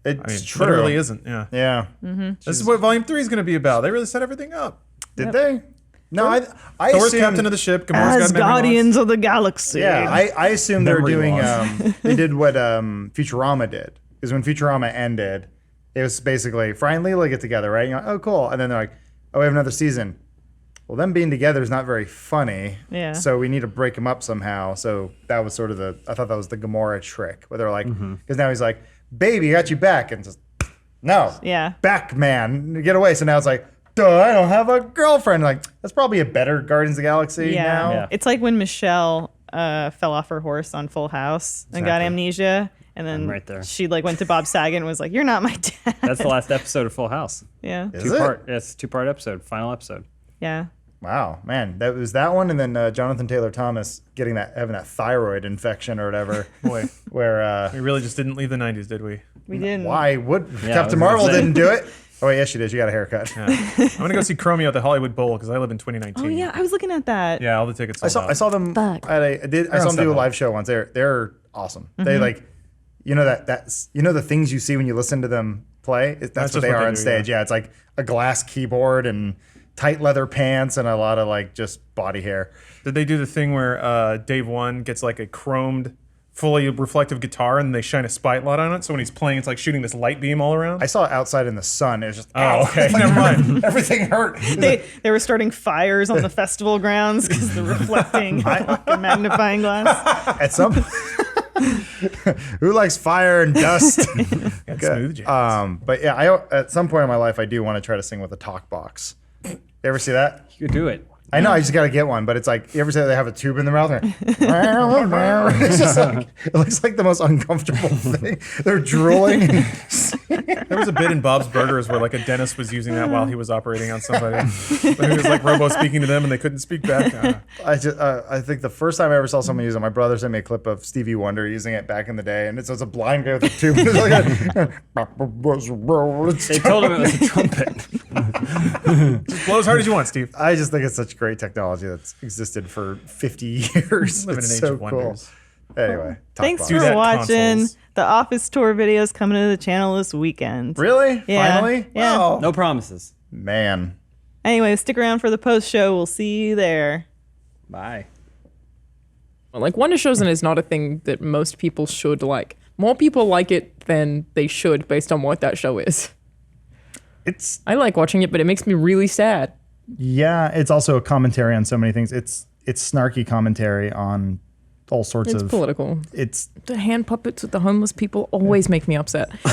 It's true. Literally isn't. Yeah. Yeah. This is what Volume 3 is going to be about. They really set everything up. Did they? No, I Thor's assumed, captain of the ship. Gamora's As got memory Guardians loss. of the Galaxy. Yeah, I assumed they were Memory doing. loss. They did what Futurama did. Because when Futurama ended, it was basically Fry and Leela get together, right? You're like, oh, cool. And then they're like, oh, we have another season. Well, them being together is not very funny. Yeah. So we need to break them up somehow. So that was sort of I thought that was the Gamora trick, where they're like, because now he's like, baby, I got you back, and just no, Yeah. back man, get away. So now it's like, duh, I don't have a girlfriend. Like that's probably a better Guardians of the Galaxy now. Yeah. It's like when Michelle fell off her horse on Full House and got Exactly. amnesia. And then I'm right there. she like went to Bob Saget and was like, "You're not my dad." That's the last episode of Full House. Yeah. Is it? Two-part. Yeah, it's a 2-part episode. Final episode. Yeah. Wow, man, that was that one, and then Jonathan Taylor Thomas having that thyroid infection or whatever. Boy, Where we really just didn't leave the 90s, did we? We didn't. why would I was Captain gonna Marvel say. didn't do it? Oh wait, yes she did. She got a haircut. Yeah. I'm going to go see Chromeo at the Hollywood Bowl because I live in 2019. Oh yeah, I was looking at that. Yeah, all the tickets I sold saw out. I saw them Fuck. at I saw them on do a StubHub. live show once. They're awesome. They like that's the things you see when you listen to them play. That's just what they what are they on do, stage. Yeah, it's like a glass keyboard and tight leather pants and a lot of like just body hair. Did they do the thing where Dave One gets like a chromed, fully reflective guitar and they shine a spotlight on it? So when he's playing, it's like shooting this light beam all around? I saw it outside in the sun. It was just Oh, okay. Never mind. Everything hurt. They were starting fires on the festival grounds because the reflecting like a magnifying glass. At some who likes fire and dust? Got smooth jazz. But yeah, at some point in my life I do want to try to sing with a talk box. You ever see that? You could do it. I know, I just gotta get one, but it's like you ever say they have a tube in their mouth? It's just like it looks like the most uncomfortable thing. They're drooling. There was a bit in Bob's Burgers where like a dentist was using that while he was operating on somebody. But he was like robo speaking to them and they couldn't speak back. I think the first time I ever saw someone use it, my brother sent me a clip of Stevie Wonder using it back in the day, and it's a blind guy with a tube. It's They told him it was a trumpet. Blow as hard as you want, Steve. I just think it's such great technology that's existed for 50 years. Live in It's an age so of cool. wonders. Anyway, talk Thanks box. for that watching. consoles. The Office Tour videos coming to the channel this weekend. Really? Yeah. Finally? Yeah. Wow. No promises. Man. Anyway, stick around for the post show. We'll see you there. Bye. Like, Wonder Chosen is not a thing that most people should like. More people like it than they should based on what that show is. It's I like watching it, but it makes me really sad. yeah, it's also a commentary on so many things. It's snarky commentary on all sorts It's of political. it's The hand puppets with the homeless people always make me upset.